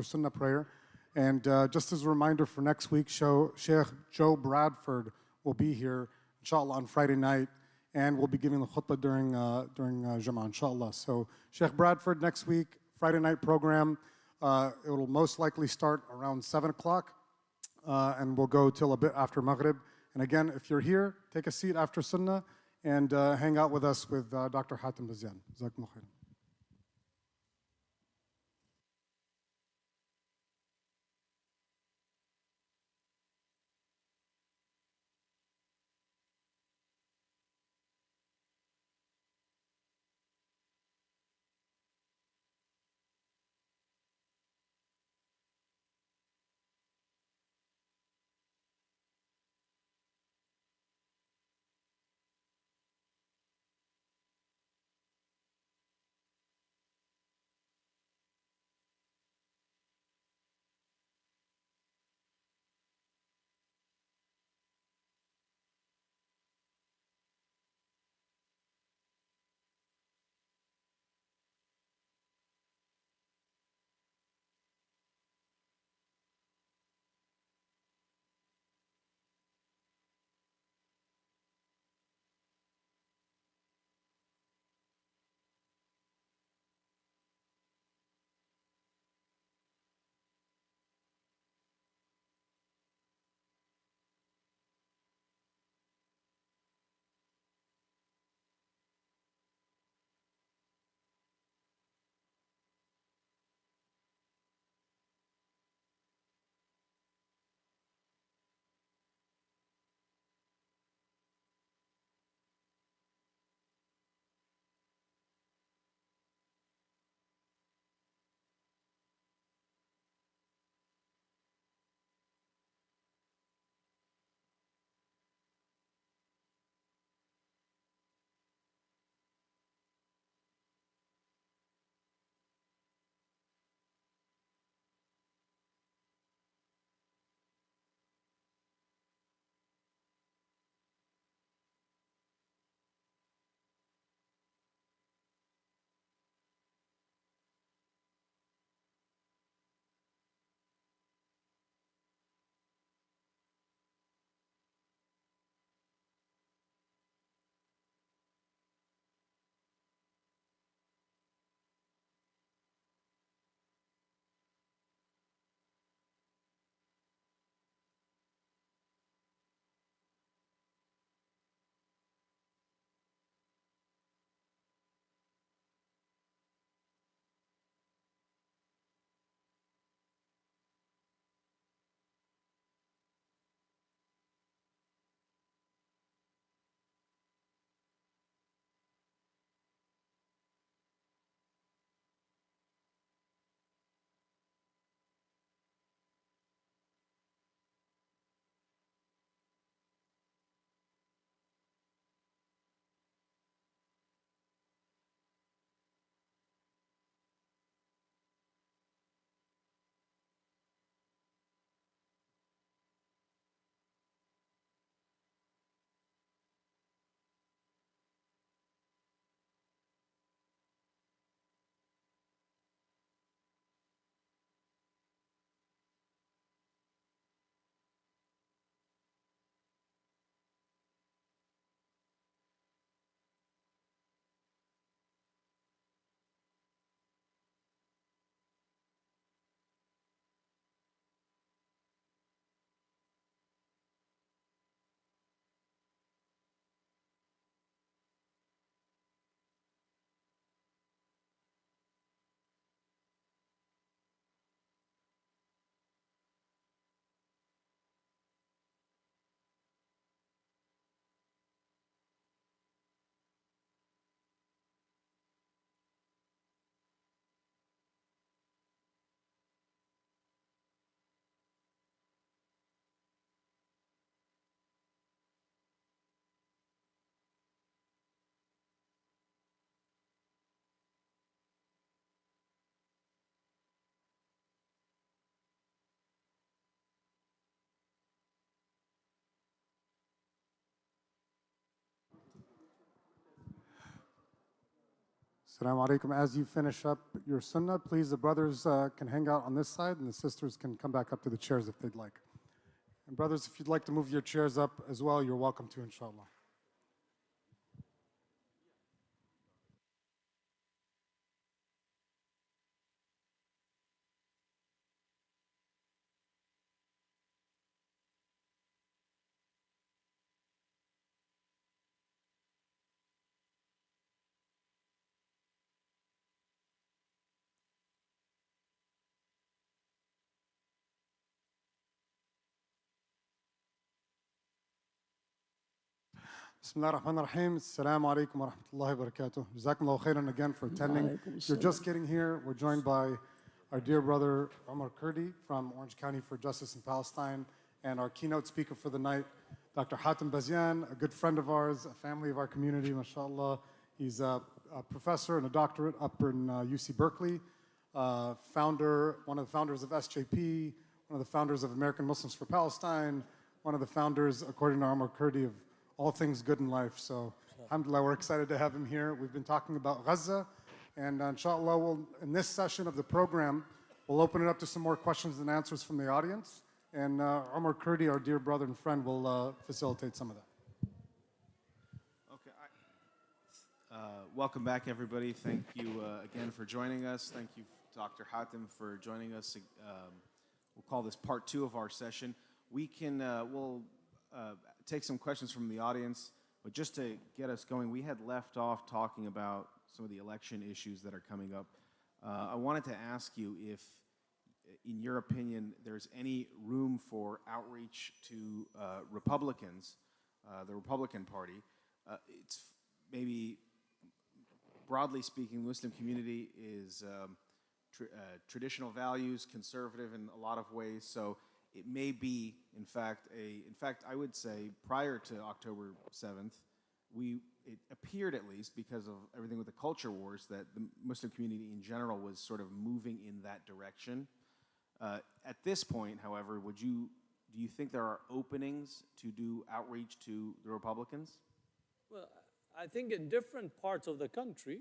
Speaker 1: Sunnah prayer. And just as a reminder for next week, Sheikh Joe Bradford will be here, inshallah, on Friday night. And we'll be giving the khutbah during Jama'ah, inshallah. So Sheikh Bradford next week, Friday night program. It will most likely start around 7 o'clock, and we'll go till a bit after Maghrib. And again, if you're here, take a seat after Sunnah and hang out with us with Dr. Hatem Bazian. Jazakumullah khairan. Assalamu alaikum. As you finish up your sunnah, please, the brothers can hang out on this side and the sisters can come back up to the chairs if they'd like. And brothers, if you'd like to move your chairs up as well, you're welcome to, inshallah. Bismillah ar-Rahman ar-Rahim. Assalamu alaikum wa rahmatullahi wa barakatuh. Jazakumullahu khairan again for attending. If you're just getting here, we're joined by our dear brother Omar Kurdi from Orange County for Justice in Palestine, and our keynote speaker for the night, Dr. Hatem Bazian, a good friend of ours, a family of our community, mashallah. He's a professor and a doctorate up in UC Berkeley, one of the founders of SJP, one of the founders of American Muslims for Palestine, one of the founders, according to Omar Kurdi, of all things good in life. So, alhamdulillah, we're excited to have him here. We've been talking about Gaza, and inshallah, in this session of the program, we'll open it up to some more questions and answers from the audience. And Omar Kurdi, our dear brother and friend, will facilitate some of that.
Speaker 2: Okay. Welcome back, everybody. Thank you again for joining us. Thank you, Dr. Hatem, for joining us. We'll call this part 2 of our session. We'll take some questions from the audience, but just to get us going, we had left off talking about some of the election issues that are coming up. I wanted to ask you if, in your opinion, there's any room for outreach to Republicans, the Republican Party. It's maybe, broadly speaking, the Muslim community is traditional values, conservative in a lot of ways, so it may be, in fact, I would say prior to October 7th, it appeared at least because of everything with the culture wars that the Muslim community in general was sort of moving in that direction. At this point, however, do you think there are openings to do outreach to the Republicans?
Speaker 3: Well, I think in different parts of the country,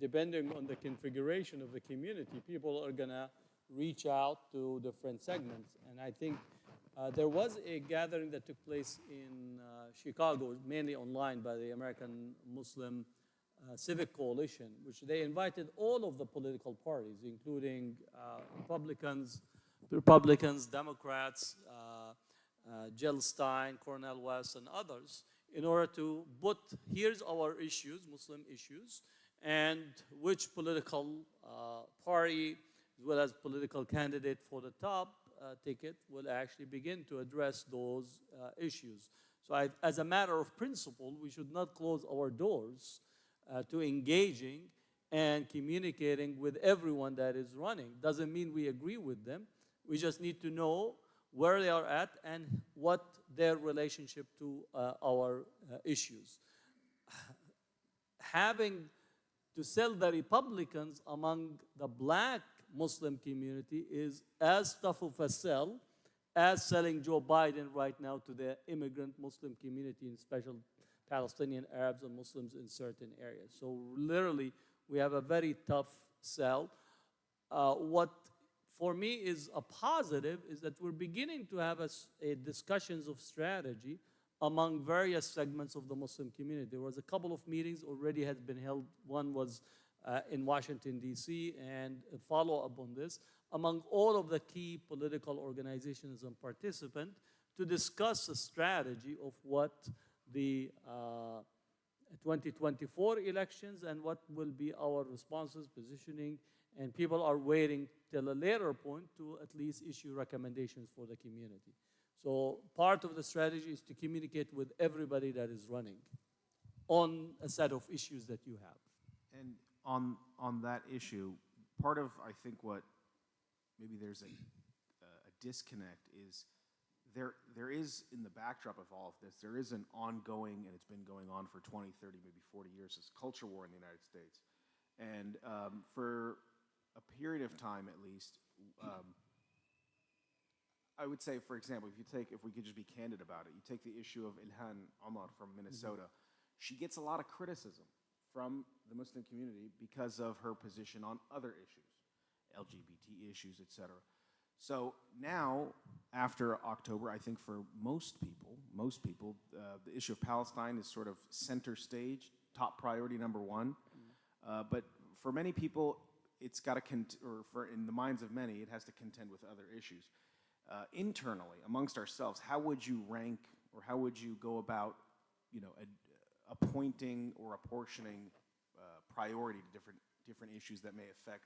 Speaker 3: depending on the configuration of the community, people are going to reach out to different segments. And I think there was a gathering that took place in Chicago, mainly online by the American Muslim Civic Coalition, which they invited all of the political parties, including Republicans, Democrats, Jill Stein, Cornel West, and others, in order to put, here's our issues, Muslim issues, and which political party, as well as political candidate for the top ticket, will actually begin to address those issues. So as a matter of principle, we should not close our doors to engaging and communicating with everyone that is running. Doesn't mean we agree with them. We just need to know where they are at and what their relationship to our issues. Having to sell the Republicans among the black Muslim community is as tough of a sell as selling Joe Biden right now to the immigrant Muslim community, in special Palestinian Arabs and Muslims in certain areas. So literally, we have a very tough sell. What for me is a positive is that we're beginning to have a discussions of strategy among various segments of the Muslim community. There was a couple of meetings already has been held. One was in Washington, D.C., and a follow-up on this, among all of the key political organizations and participants to discuss a strategy of what the 2024 elections and what will be our responses, positioning, and people are waiting till a later point to at least issue recommendations for the community. So part of the strategy is to communicate with everybody that is running on a set of issues that you have.
Speaker 2: And on that issue, part of, I think, what maybe there's a disconnect is there is, in the backdrop of all of this, there is an ongoing, and it's been going on for 20, 30, maybe 40 years, this culture war in the United States. And for a period of time, at least, I would say, for example, if we could just be candid about it, you take the issue of Ilhan Omar from Minnesota, she gets a lot of criticism from the Muslim community because of her position on other issues, LGBT issues, etc. So now, after October, I think for most people, the issue of Palestine is sort of center stage, top priority number one. But for many people, it's got to, in the minds of many, it has to contend with other issues. Internally, amongst ourselves, how would you rank, or how would you go about, appointing or apportioning priority to different issues that may affect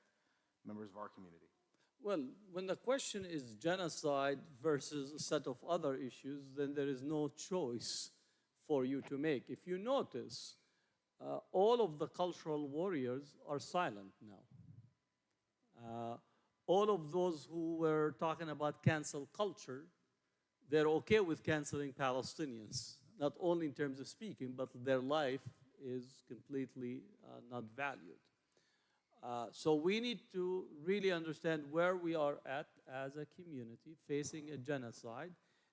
Speaker 2: members of our community?
Speaker 3: Well, when the question is genocide versus a set of other issues, then there is no choice for you to make. If you notice, all of the cultural warriors are silent now. All of those who were talking about cancel culture, they're okay with canceling Palestinians, not only in terms of speaking, but their life is completely not valued. So we need to really understand where we are at as a community facing a genocide.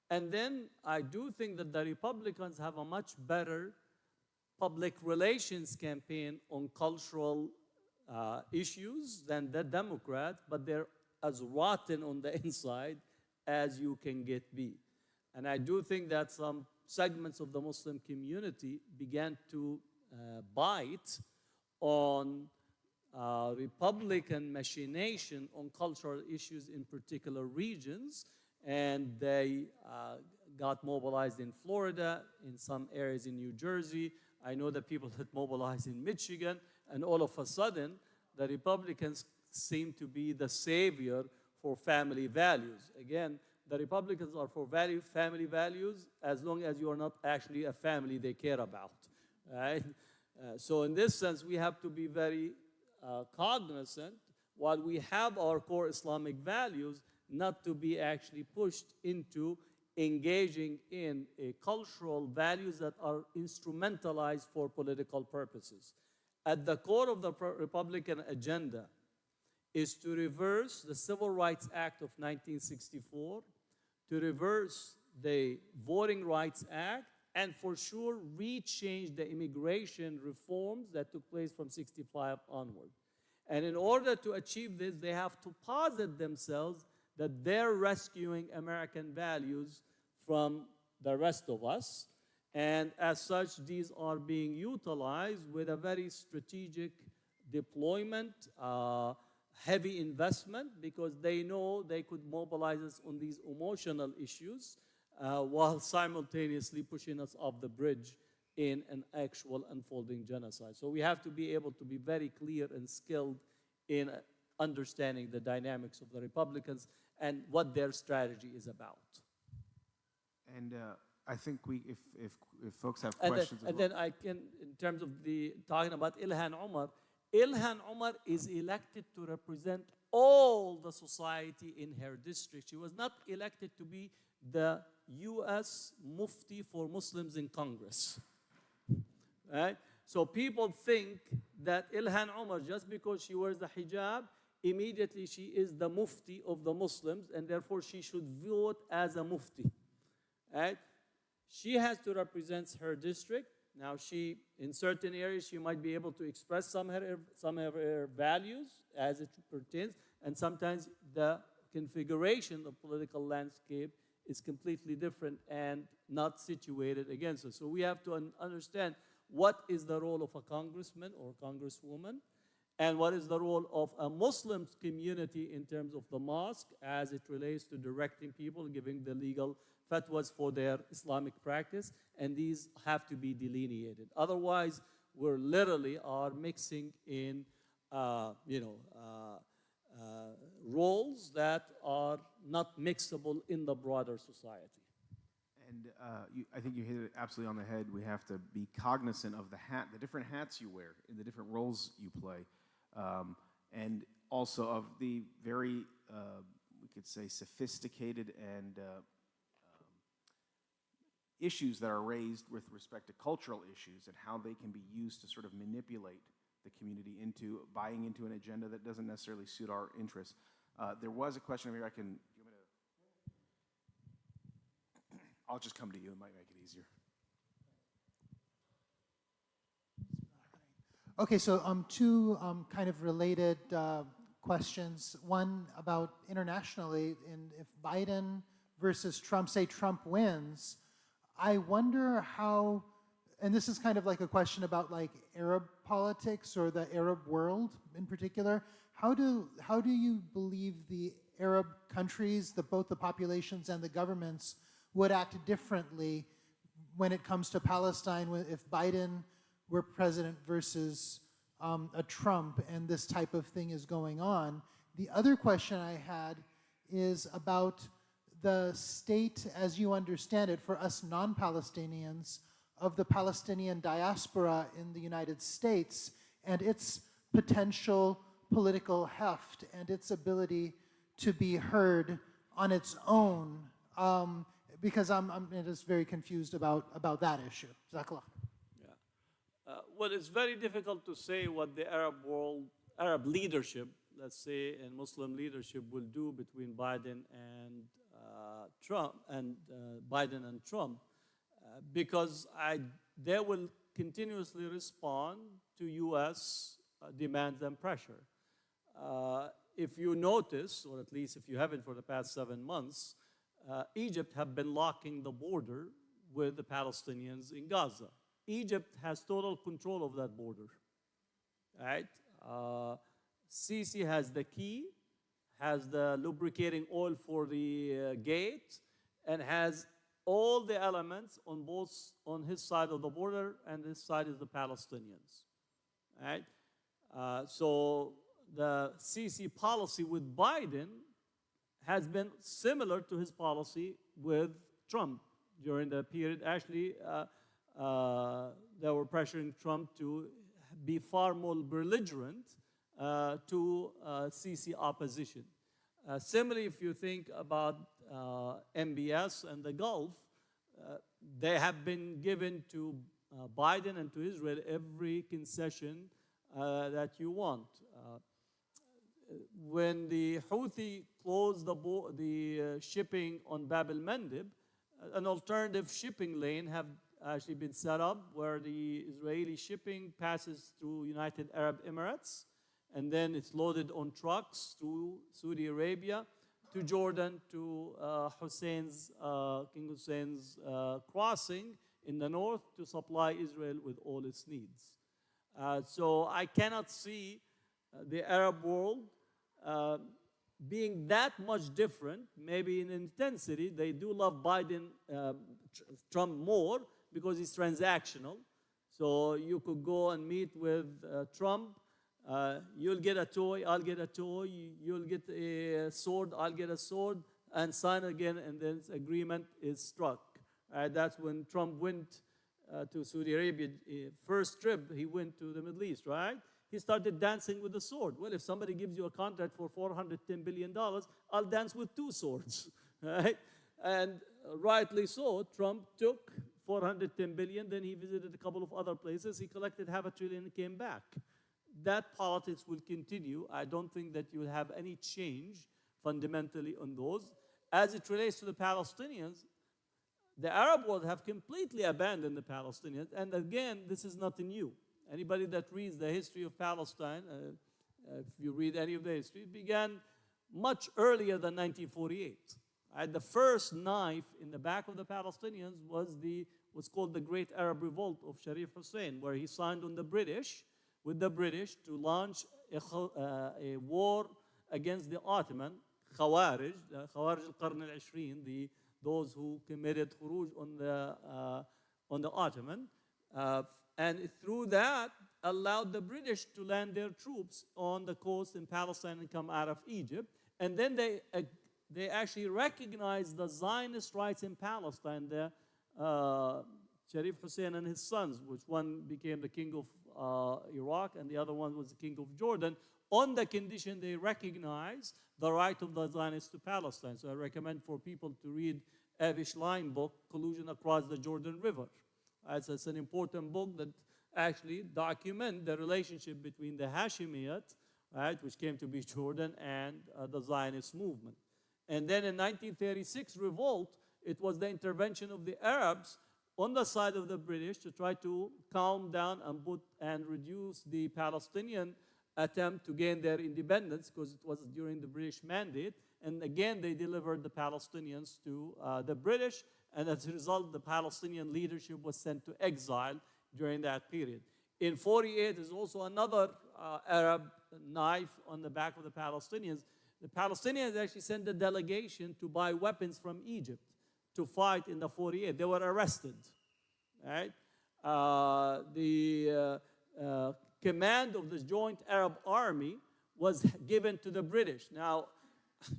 Speaker 3: And then I do think that the Republicans have a much better public relations campaign on cultural issues than the Democrats, but they're as rotten on the inside as you can get be. And I do think that some segments of the Muslim community began to bite on Republican machination on cultural issues in particular regions, and they got mobilized in Florida, in some areas in New Jersey. I know that people that mobilized in Michigan, and all of a sudden, the Republicans seem to be the savior for family values. Again, the Republicans are for family values as long as you are not actually a family they care about, right? So in this sense, we have to be very cognizant, while we have our core Islamic values, not to be actually pushed into engaging in cultural values that are instrumentalized for political purposes. At the core of the Republican agenda is to reverse the Civil Rights Act of 1964, to reverse the Voting Rights Act, and for sure rechange the immigration reforms that took place from 65 onward. And in order to achieve this, they have to posit themselves that they're rescuing American values from the rest of us. And as such, these are being utilized with a very strategic deployment, heavy investment, because they know they could mobilize us on these emotional issues while simultaneously pushing us off the bridge in an actual unfolding genocide. So we have to be able to be very clear and skilled in understanding the dynamics of the Republicans and what their strategy is about.
Speaker 2: And I think if folks have
Speaker 3: And
Speaker 2: questions.
Speaker 3: then I can, in terms of talking about Ilhan Omar is elected to represent all the society in her district. She was not elected to be the U.S. Mufti for Muslims in Congress. Right? So people think that Ilhan Omar, just because she wears the hijab, immediately she is the Mufti of the Muslims, and therefore she should vote as a Mufti. Right? She has to represent her district. Now, in certain areas, she might be able to express some of her values as it pertains, and sometimes the configuration of political landscape is completely different and not situated against us. So we have to understand what is the role of a congressman or congresswoman, and what is the role of a Muslim community in terms of the mosque as it relates to directing people, giving the legal fatwas for their Islamic practice, and these have to be delineated. Otherwise, we're literally are mixing in, roles that are not mixable in the broader society.
Speaker 2: And I think you hit it absolutely on the head. We have to be cognizant of the different hats you wear, and the different roles you play, and also of the very, we could say, sophisticated and issues that are raised with respect to cultural issues and how they can be used to sort of manipulate the community into buying into an agenda that doesn't necessarily suit our interests. There was a question over here. I'll just come to you. It might make it easier.
Speaker 6: Okay, so two kind of related questions. One about internationally, if Biden versus Trump, say Trump wins, I wonder how, and this is kind of like a question about like Arab politics or the Arab world in particular. How do you believe the Arab countries, both the populations and the governments, would act differently when it comes to Palestine if Biden were president versus a Trump and this type of thing is going on? The other question I had is about the state, as you understand it, for us non-Palestinians, of the Palestinian diaspora in the United States and its potential political heft and its ability to be heard on its own, because I'm just very confused about that issue. Jazakallah.
Speaker 3: Well, it's very difficult to say what the Arab world, Arab leadership, let's say, and Muslim leadership will do between Biden and Trump, because they will continuously respond to U.S. Demands and pressure. If you notice, or at least if you haven't for the past 7 months, Egypt have been locking the border with the Palestinians in Gaza. Egypt has total control of that border, right? Sisi has the key, has the lubricating oil for the gate, and has all the elements on his side of the border, and his side is the Palestinians, right? So the Sisi policy with Biden has been similar to his policy with Trump during the period. Actually, they were pressuring Trump to be far more belligerent to Sisi opposition. Similarly, if you think about MBS and the Gulf, they have been given to Biden and to Israel every concession that you want. When the Houthi closed the shipping on Bab el-Mandeb, an alternative shipping lane have actually been set up where the Israeli shipping passes through United Arab Emirates, and then it's loaded on trucks to Saudi Arabia, to Jordan, to King Hussein's crossing in the north to supply Israel with all its needs. So I cannot see the Arab world being that much different. Maybe in intensity, they do love Trump more because he's transactional. So you could go and meet with Trump. You'll get a toy, I'll get a toy. You'll get a sword, I'll get a sword, and sign again, and then agreement is struck. That's when Trump went to Saudi Arabia. First trip, he went to the Middle East, right? He started dancing with the sword. Well, if somebody gives you a contract for $410 billion, I'll dance with 2 swords, right? And rightly so, Trump took $410 billion, then he visited a couple of other places, he collected $500 billion and came back. That politics will continue. I don't think that you'll have any change fundamentally on those. As it relates to the Palestinians, the Arab world have completely abandoned the Palestinians, and again, this is nothing new. Anybody that reads the history of Palestine, if you read any of the history, it began much earlier than 1948. The first knife in the back of the Palestinians was what's called the Great Arab Revolt of Sharif Hussein, where he signed on with the British to launch a war against the Ottoman Khawarij, Khawarij al-Qarn al-Ashrin, those who committed khuruj on the Ottoman. And through that, allowed the British to land their troops on the coast in Palestine and come out of Egypt. And then they actually recognized the Zionist rights in Palestine. Sharif Hussein and his sons, which one became the king of Iraq and the other one was the king of Jordan, on the condition they recognize the right of the Zionists to Palestine. So I recommend for people to read Avi Shlein's book, Collusion Across the Jordan River. It's an important book that actually documents the relationship between the Hashemite, right, which came to be Jordan, and the Zionist movement. And then in 1936 revolt, it was the intervention of the Arabs on the side of the British to try to calm down and reduce the Palestinian attempt to gain their independence, because it was during the British mandate. And again, they delivered the Palestinians to the British, and as a result, the Palestinian leadership was sent to exile during that period. In 48, there's also another Arab knife on the back of the Palestinians. The Palestinians actually sent a delegation to buy weapons from Egypt to fight in the 48. They were arrested, right? The command of the Joint Arab Army was given to the British. Now,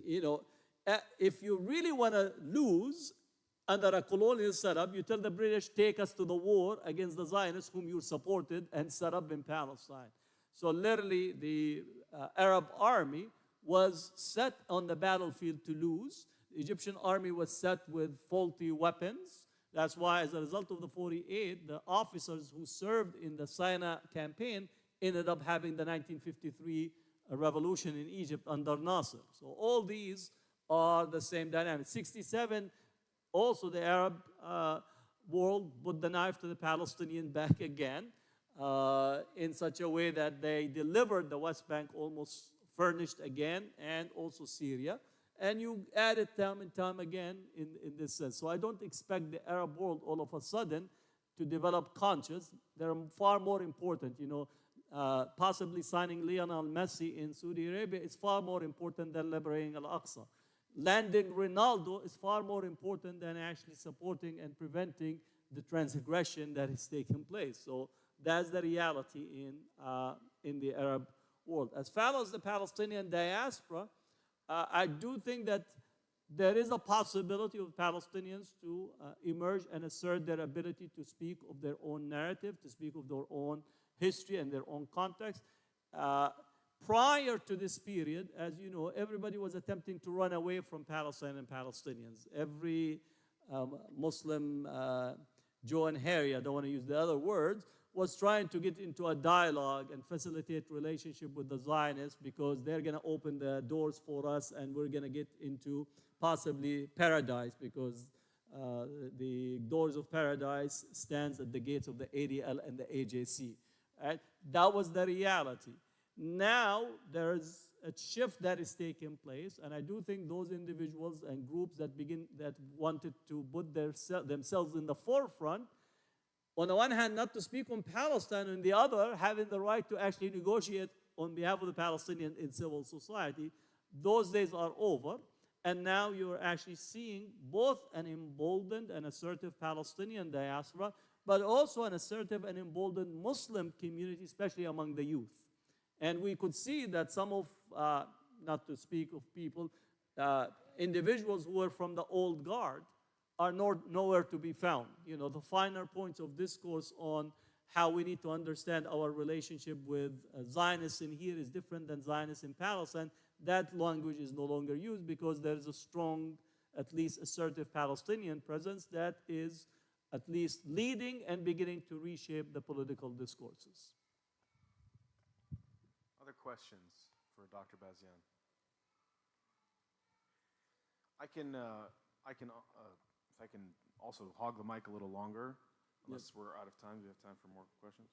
Speaker 3: you know, if you really want to lose under a colonial setup, you tell the British, take us to the war against the Zionists whom you supported and set up in Palestine. So literally, the Arab army was set on the battlefield to lose. The Egyptian army was set with faulty weapons. That's why, as a result of the 48, the officers who served in the Sinai campaign ended up having the 1953 revolution in Egypt under Nasser. So all these are the same dynamic. 67, also the Arab world put the knife to the Palestinian back again in such a way that they delivered the West Bank almost furnished again, and also Syria. And you add it time and time again in this sense. So I don't expect the Arab world all of a sudden to develop conscience. They're far more important, you know. Possibly signing Lionel Messi in Saudi Arabia is far more important than liberating Al-Aqsa. Landing Ronaldo is far more important than actually supporting and preventing the transgression that is taking place. So that's the reality in the Arab world. As far as the Palestinian diaspora, I do think that there is a possibility of Palestinians to emerge and assert their ability to speak of their own narrative, to speak of their own history and their own context. Prior to this period, as you know, everybody was attempting to run away from Palestine and Palestinians. Every Muslim, Joe and Harry, I don't want to use the other words, was trying to get into a dialogue and facilitate relationship with the Zionists because they're going to open the doors for us and we're going to get into possibly paradise because the doors of paradise stands at the gates of the ADL and the AJC. Right? That was the reality. Now there's a shift that is taking place, and I do think those individuals and groups that wanted to put themselves in the forefront, on the one hand, not to speak on Palestine, on the other, having the right to actually negotiate on behalf of the Palestinians in civil society, those days are over. And now you're actually seeing both an emboldened and assertive Palestinian diaspora, but also an assertive and emboldened Muslim community, especially among the youth. And we could see that some of, not to speak of people, individuals who were from the old guard are nowhere to be found. You know, the finer points of discourse on how we need to understand our relationship with Zionists in here is different than Zionists in Palestine. That language is no longer used because there is a strong, at least assertive Palestinian presence that is at least leading and beginning to reshape the political discourses.
Speaker 2: Other questions for Dr. Bazian? If I can also hog the mic a little longer, unless we're out of time. Do you have time for more questions?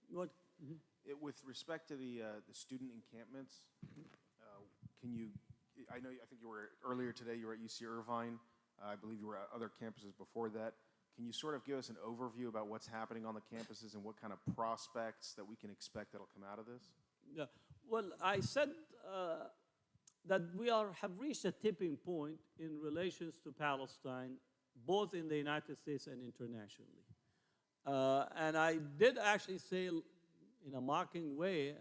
Speaker 3: What?
Speaker 2: With respect to the student encampments, can you? I think you were earlier today. You were at UC Irvine. I believe you were at other campuses before that. Can you sort of give us an overview about what's happening on the campuses and what kind of prospects that we can expect that'll come out of this?
Speaker 3: Yeah. Well, I said that we have reached a tipping point in relations to Palestine, both in the United States and internationally. And I did actually say, in a mocking way,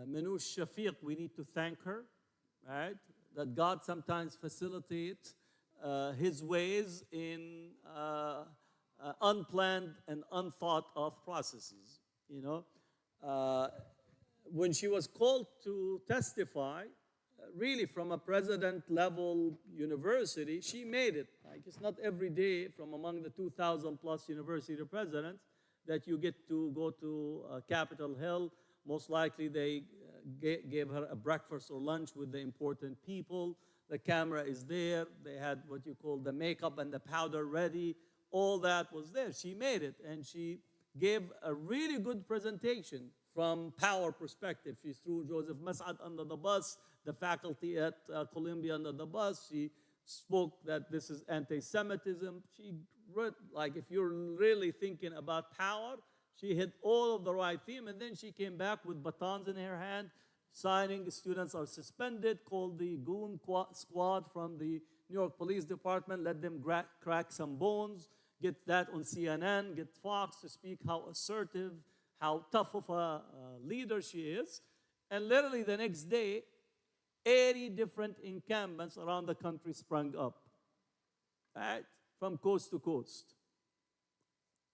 Speaker 3: Manoush Shafiq, we need to thank her, right? That God sometimes facilitates his ways in unplanned and unthought of processes, you know. When she was called to testify, really from a president-level university, she made it. Like, it's not every day from among the 2,000 plus university presidents that you get to go to Capitol Hill. Most likely they gave her a breakfast or lunch with the important people. The camera is there. They had what you call the makeup and the powder ready. all that was there. She made it, and she gave a really good presentation from power perspective. She threw Joseph Mas'ad under the bus, the faculty at Columbia under the bus. She spoke that this is anti-Semitism. She read, like, if you're really thinking about power, she hit all of the right theme, and then she came back with batons in her hand, signing students are suspended, called the goon squad from the New York Police Department, let them crack some bones, get that on CNN, get Fox to speak how assertive, how tough of a leader she is. And literally the next day, 80 different encampments around the country sprung up, right? From coast to coast.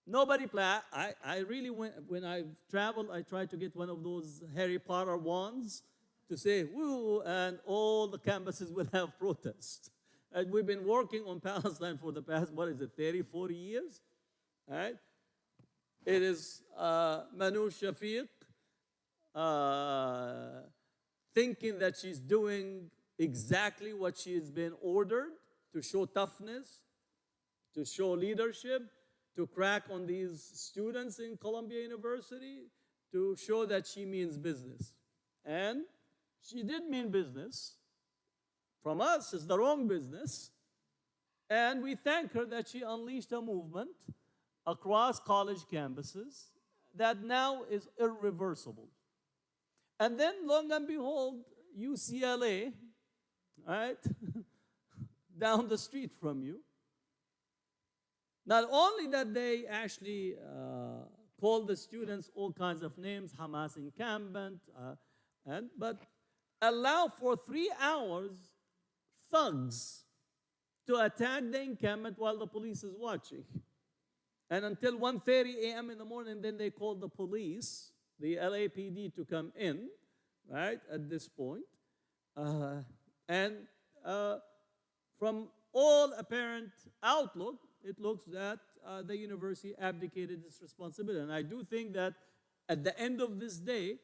Speaker 3: Nobody planned. I really went, when I traveled, I tried to get one of those Harry Potter wands to say, woo, and all the campuses will have protests. And we've been working on Palestine for the past, 30, 40 years, right? It is Manu Shafiq thinking that she's doing exactly what she's been ordered, to show toughness, to show leadership, to crack on these students in Columbia University, to show that she means business. And she did mean business. From us, it's the wrong business. And we thank her that she unleashed a movement across college campuses that now is irreversible. And then, lo and behold, UCLA, right, down the street from you, not only that they actually call the students all kinds of names, Hamas encampment, but allow for 3 hours thugs to attack the encampment while the police is watching. And until 1:30 a.m. in the morning, then they called the police, the LAPD, to come in, right, at this point. From all apparent outlook, it looks that the university abdicated its responsibility. And I do think that at the end of this day,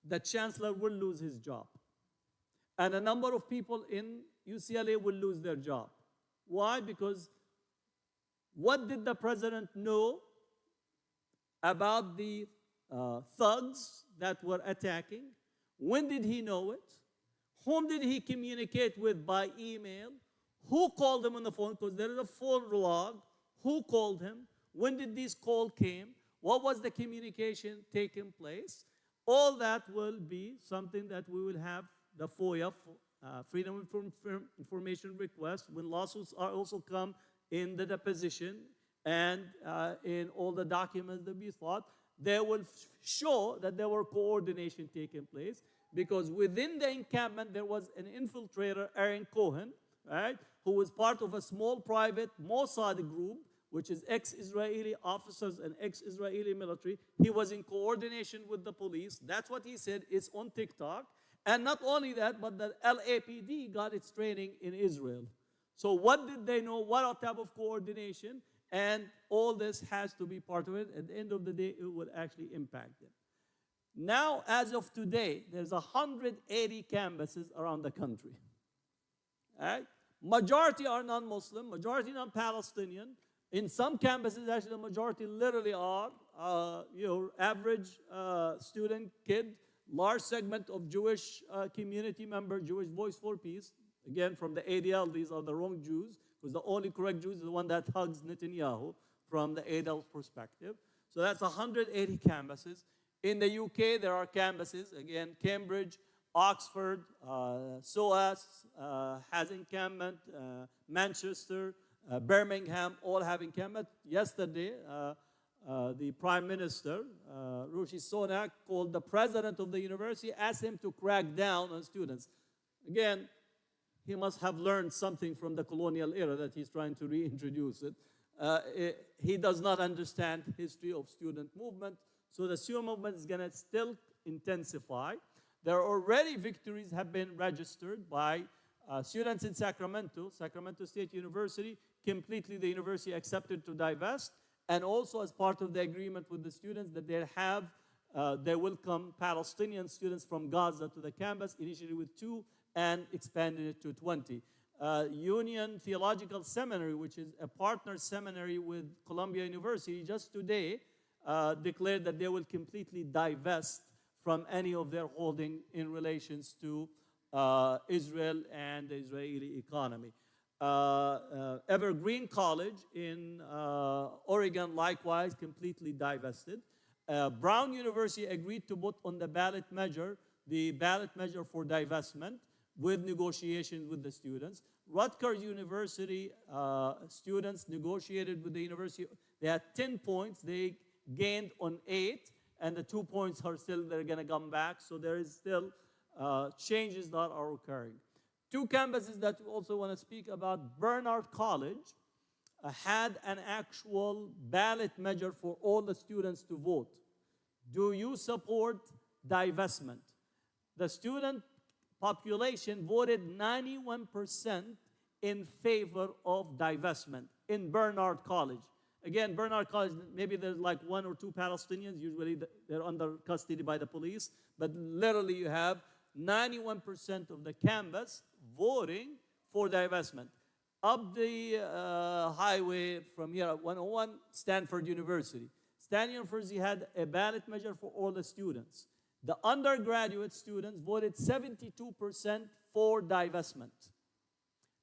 Speaker 3: the chancellor will lose his job. And a number of people in UCLA will lose their job. Why? Because what did the president know about the thugs that were attacking? When did he know it? Whom did he communicate with by email? Who called him on the phone? Because there is a phone log. Who called him? When did this call came? What was the communication taking place? All that will be something that we will have the FOIA, Freedom of Information request, when lawsuits are also come in the deposition and in all the documents that we thought, they will show that there were coordination taking place, because within the encampment there was an infiltrator, Aaron Cohen, right, who was part of a small private Mossad group, which is ex-Israeli officers and ex-Israeli military. He was in coordination with the police. That's what he said. It's on TikTok. And not only that, but the LAPD got its training in Israel. So what did they know? What type of coordination? And all this has to be part of it. At the end of the day, it will actually impact them. Now, as of today, there's 180 campuses around the country. Right? Majority are non-Muslim, majority non-Palestinian. In some campuses, actually, the majority literally are your average student, kid, large segment of Jewish community member, Jewish Voice for Peace. Again, from the ADL, these are the wrong Jews, because the only correct Jew is the one that hugs Netanyahu from the ADL perspective. So that's 180 campuses. In the UK, there are campuses, again, Cambridge, Oxford, SOAS, has encampment, Manchester, Birmingham, all have encampment. Yesterday, the Prime Minister, Rishi Sunak, called the president of the university, asked him to crack down on students. Again, he must have learned something from the colonial era that he's trying to reintroduce it. He does not understand history of student movement, so the student movement is going to still intensify. There are already victories have been registered by students in Sacramento State University. Completely, the university accepted to divest, and also as part of the agreement with the students that they will come Palestinian students from Gaza to the campus, initially with 2 and expanding it to 20. Union Theological Seminary, which is a partner seminary with Columbia University, just today declared that they will completely divest from any of their holding in relations to Israel and the Israeli economy. Evergreen College in Oregon, likewise, completely divested. Brown University agreed to put on the ballot measure for divestment with negotiations with the students. Rutgers University students negotiated with the university. They had 10 points. They gained on 8, and the 2 points are still, they're going to come back. So there is still changes that are occurring. 2 campuses that we also want to speak about. Bernard College had an actual ballot measure for all the students to vote. Do you support divestment? The student population voted 91% in favor of divestment in Bernard College. Again, Bernard College, maybe there's like 1 or 2 Palestinians. Usually they're under custody by the police. But literally you have 91% of the campus voting for divestment. Up the highway from here, 101, Stanford University. Stanford University had a ballot measure for all the students. The undergraduate students voted 72% for divestment.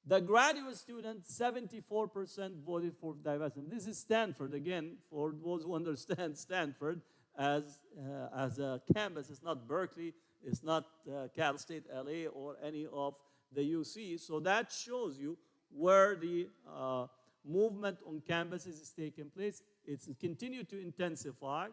Speaker 3: The graduate students, 74% voted for divestment. This is Stanford, again, for those who understand Stanford as a campus. It's not Berkeley, it's not Cal State LA or any of the UC. So that shows you where the movement on campuses is taking place. It's continued to intensify.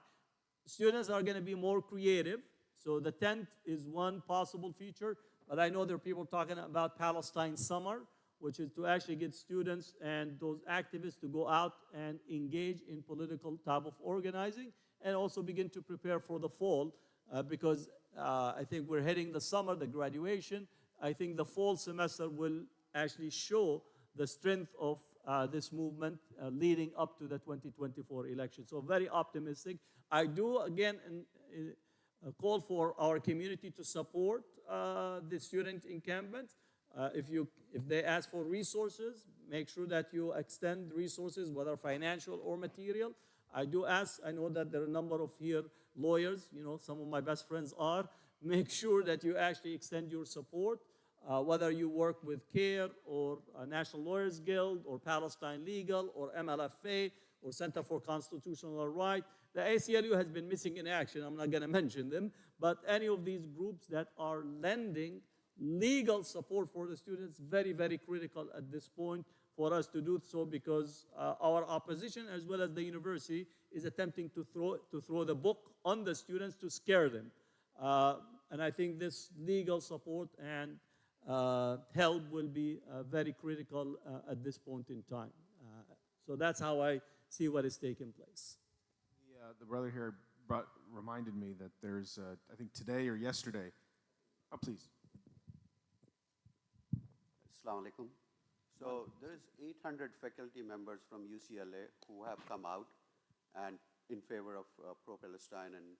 Speaker 3: Students are going to be more creative. So the tent is one possible feature. But I know there are people talking about Palestine Summer, which is to actually get students and those activists to go out and engage in political type of organizing and also begin to prepare for the fall because I think we're heading the summer, the graduation. I think the fall semester will actually show the strength of this movement leading up to the 2024 election. So very optimistic. I do, again, call for our community to support the student encampment. If they ask for resources, make sure that you extend resources, whether financial or material. I do ask, I know that there are a number of here lawyers, some of my best friends are. Make sure that you actually extend your support, whether you work with CARE or National Lawyers Guild or Palestine Legal or MLFA or Center for Constitutional Rights. The ACLU has been missing in action. I'm not going to mention them, but any of these groups that are lending legal support for the students, very, very critical at this point for us to do so because our opposition as well as the university is attempting to throw the book on the students to scare them. And I think this legal support and help will be very critical at this point in time. So that's how I see what is taking place.
Speaker 2: The brother here reminded me that there's, I think today or yesterday, please.
Speaker 7: Assalamu alaikum. So there's 800 faculty members from UCLA who have come out and in favor of pro-Palestine, and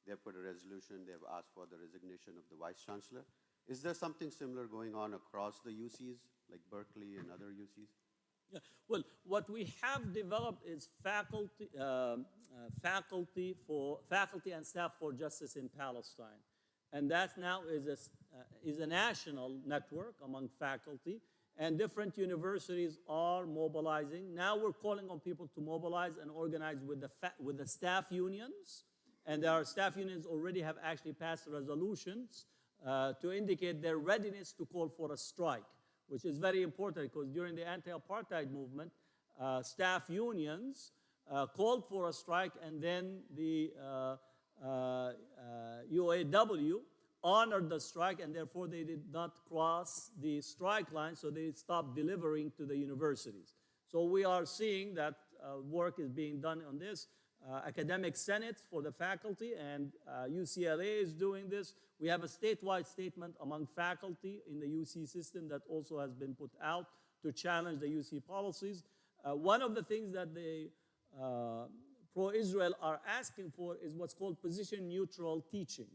Speaker 7: they've put a resolution. They've asked for the resignation of the vice chancellor. Is there something similar going on across the UCs, like Berkeley and other UCs?
Speaker 3: Yeah. Well, what we have developed is faculty and staff for justice in Palestine, and that now is a national network among faculty, and different universities are mobilizing. Now we're calling on people to mobilize and organize with the staff unions, and our staff unions already have actually passed resolutions to indicate their readiness to call for a strike, which is very important because during the anti-apartheid movement, staff unions called for a strike, and then the UAW honored the strike, and therefore they did not cross the strike line, so they stopped delivering to the universities. So we are seeing that work is being done on this. Academic senates for the faculty, and UCLA is doing this. We have a statewide statement among faculty in the UC system that also has been put out to challenge the UC policies. One of the things that the pro-Israel are asking for is what's called position-neutral teaching.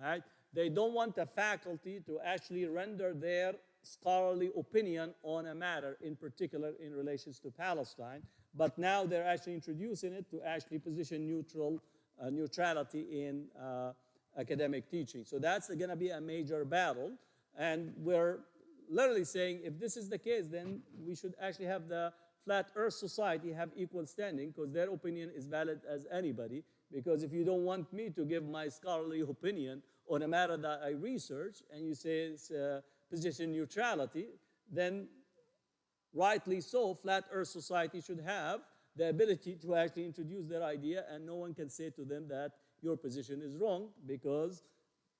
Speaker 3: Right? They don't want the faculty to actually render their scholarly opinion on a matter, in particular in relations to Palestine. But now they're actually introducing it to actually position neutrality in academic teaching. So that's going to be a major battle. And we're literally saying if this is the case, then we should actually have the Flat Earth Society have equal standing because their opinion is valid as anybody. Because if you don't want me to give my scholarly opinion on a matter that I research and you say it's position neutrality, then rightly so, Flat Earth Society should have the ability to actually introduce their idea and no one can say to them that your position is wrong because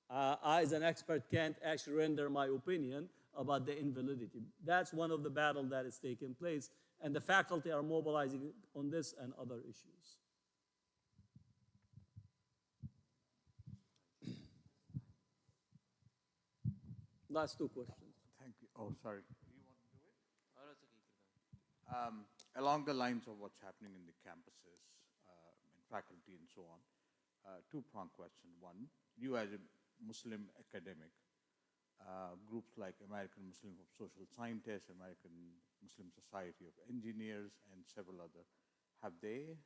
Speaker 3: I as an expert can't actually render my opinion about the invalidity. That's one of the battles that is taking place and the faculty are mobilizing on this and other issues. Last two questions.
Speaker 8: Thank you. Oh, sorry. Do you want to do it? Along the lines of what's happening in the campuses and faculty and so on, two-pronged question. One, you as a Muslim academic, groups like American Muslim of Social Scientists, American Muslim Society of Engineers, and several other, have they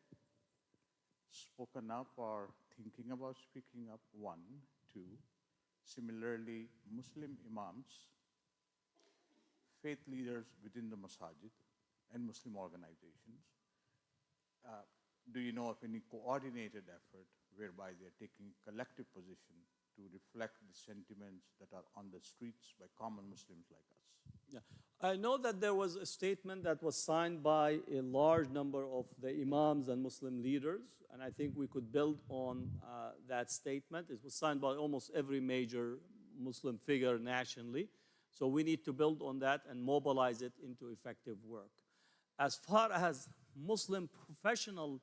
Speaker 8: spoken up or thinking about speaking up? One. Two, similarly, Muslim imams, faith leaders within the masajid, and Muslim organizations, do you know of any coordinated effort whereby they're taking collective position to reflect the sentiments that are on the streets by common Muslims like us?
Speaker 3: Yeah. I know that there was a statement that was signed by a large number of the imams and Muslim leaders, and I think we could build on that statement. It was signed by almost every major Muslim figure nationally. So we need to build on that and mobilize it into effective work. As far as Muslim Professional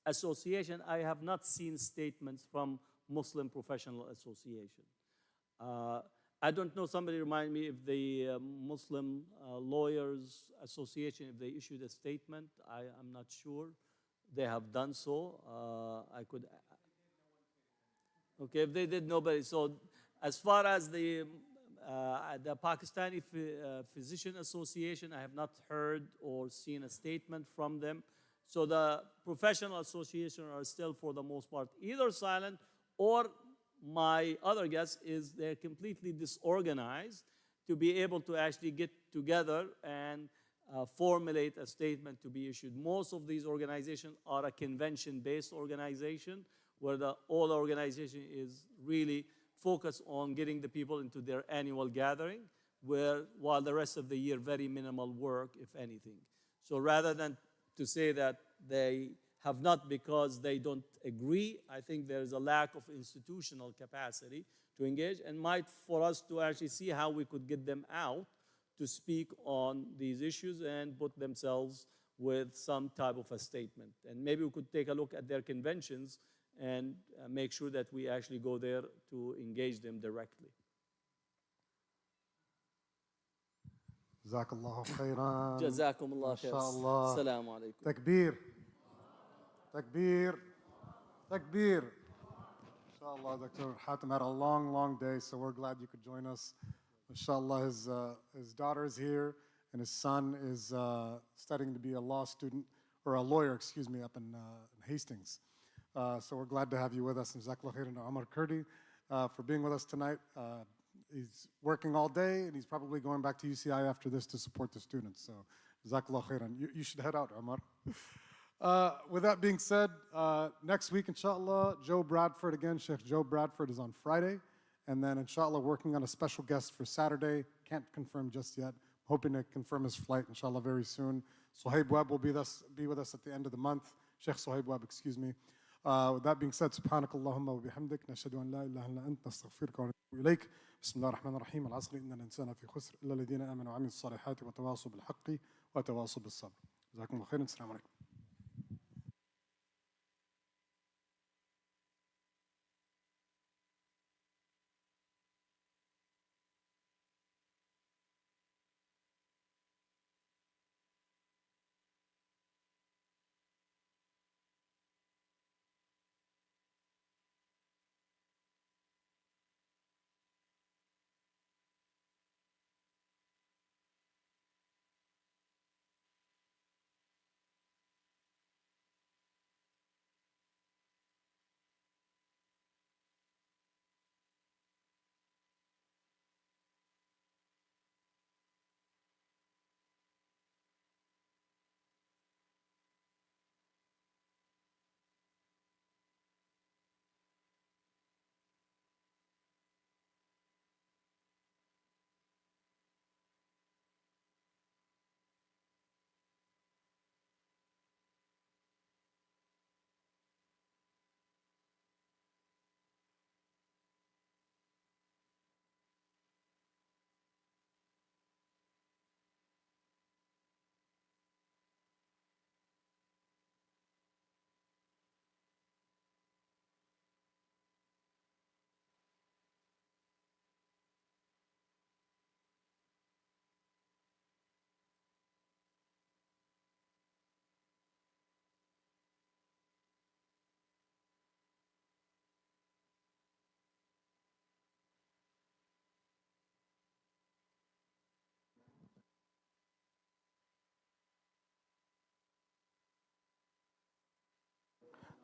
Speaker 3: Association, I have not seen statements from Muslim Professional Association. I don't know, somebody remind me if the Muslim Lawyers Association, if they issued a statement. I'm not sure. They have done so. I could. Okay, if they did, nobody. So as far as the Pakistani Physician Association, I have not heard or seen a statement from them. So the professional associations are still, for the most part, either silent or my other guess is they're completely disorganized to be able to actually get together and formulate a statement to be issued. Most of these organizations are a convention-based organization where the whole organization is really focused on getting the people into their annual gathering, while the rest of the year, very minimal work, if anything. So rather than to say that they have not because they don't agree, I think there's a lack of institutional capacity to engage and might for us to actually see how we could get them out to speak on these issues and put themselves with some type of a statement. And maybe we could take a look at their conventions and make sure that we actually go there to engage them directly.
Speaker 1: Jazakallahu khairan.
Speaker 3: جزاكم الله خير.
Speaker 1: MashaAllah.
Speaker 3: السلام عليكم.
Speaker 1: Takbir. Takbir. Takbir. Inshallah, Dr. Hatem had a long, long day, so we're glad you could join us. Inshallah, his daughter is here, and his son is studying to be a law student, or a lawyer, excuse me, up in Hastings. So we're glad to have you with us. And Jazakallah khairan to Omar Kurdi for being with us tonight. He's working all day, and he's probably going back to UCI after this to support the students. So Jazakallah khairan. You should head out, Omar. With that being said, next week, inshallah, Joe Bradford again, Sheikh Joe Bradford is on Friday. And then, inshallah, working on a special guest for Saturday. Can't confirm just yet. Hoping to confirm his flight, inshallah, very soon. Suhaib Webb will be with us at the end of the month. Sheikh Suhaib Webb, excuse me. With that being said, سبحانك اللهم وبحمدك نشهد أن لا إله إلا أنت نستغفرك ونتوب إليك. بسم الله الرحمن الرحيم. العصر إن الإنسان في خسر إلا الذين آمنوا وعملوا الصالحات وتواصوا بالحق وتواصوا بالصبر. جزاكم الله خيرا. السلام عليكم.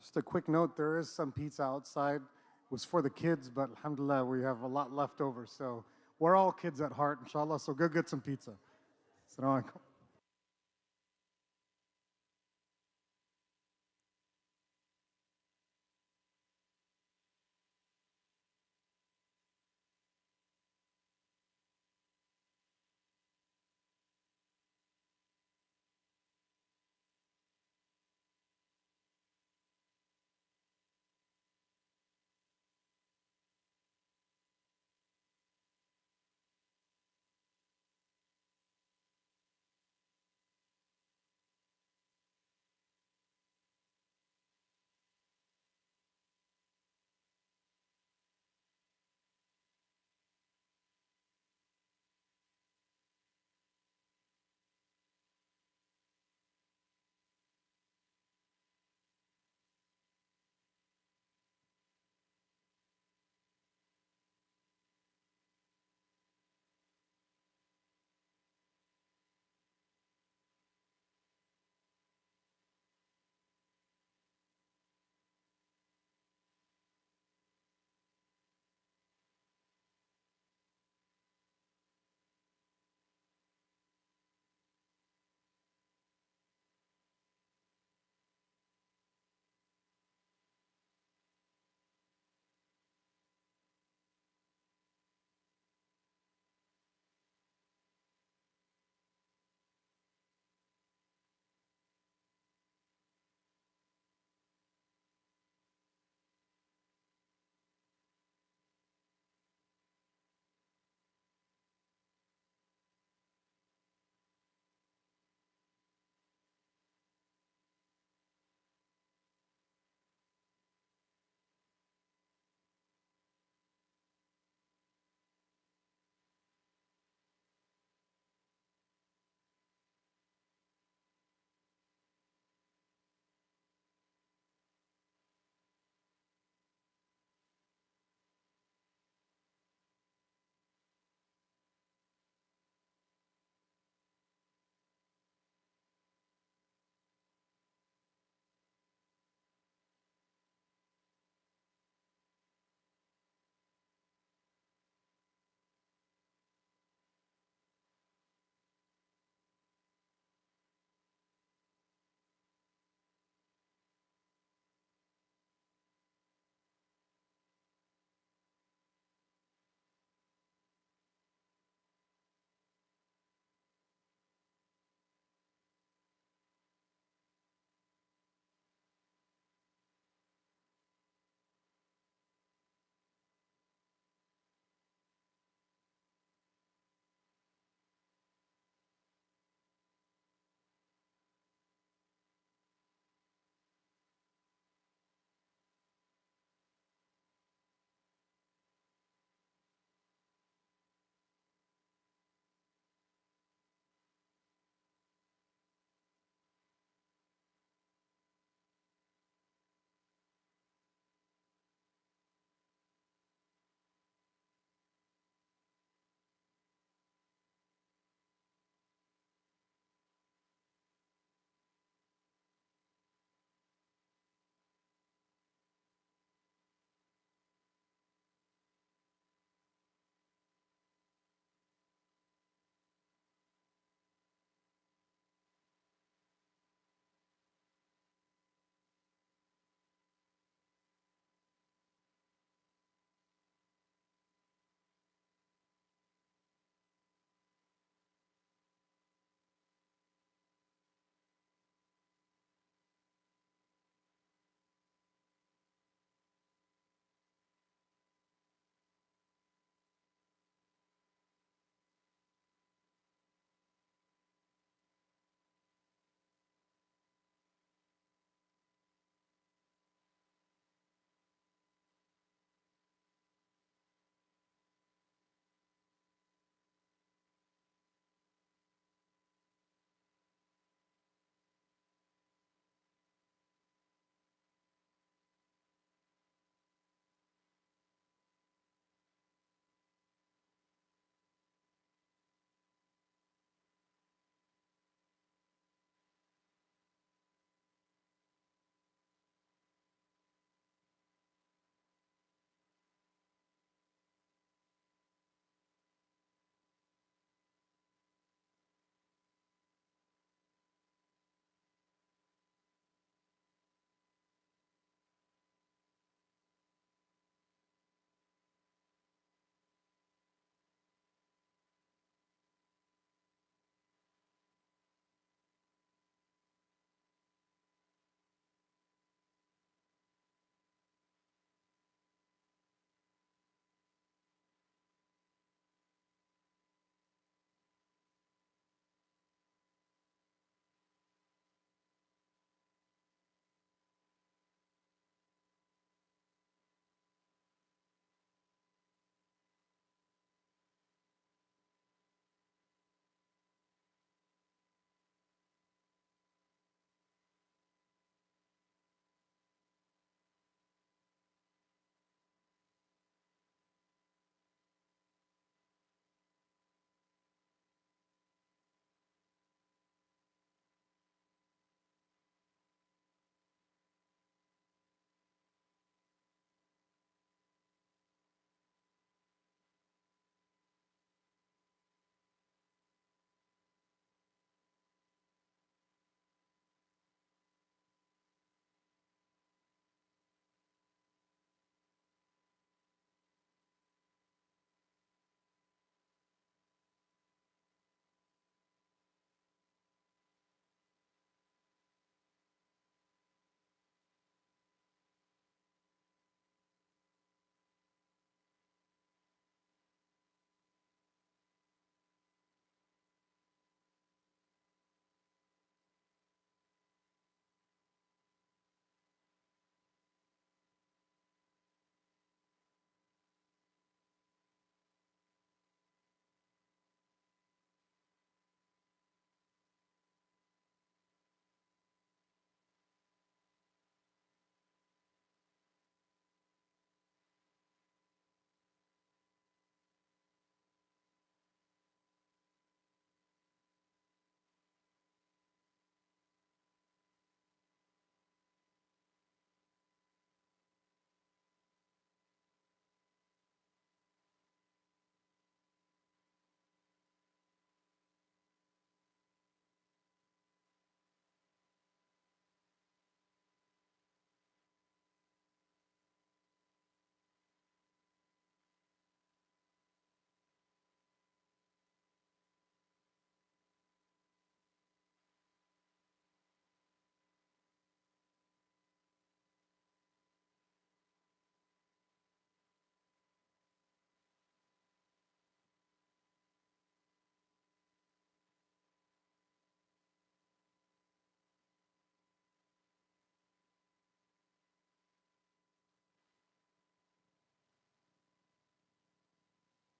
Speaker 1: Just a quick note, there is some pizza outside. It was for the kids, but alhamdulillah, we have a lot left over. So we're all kids at heart, inshallah, so go get some pizza. Assalamu alaikum.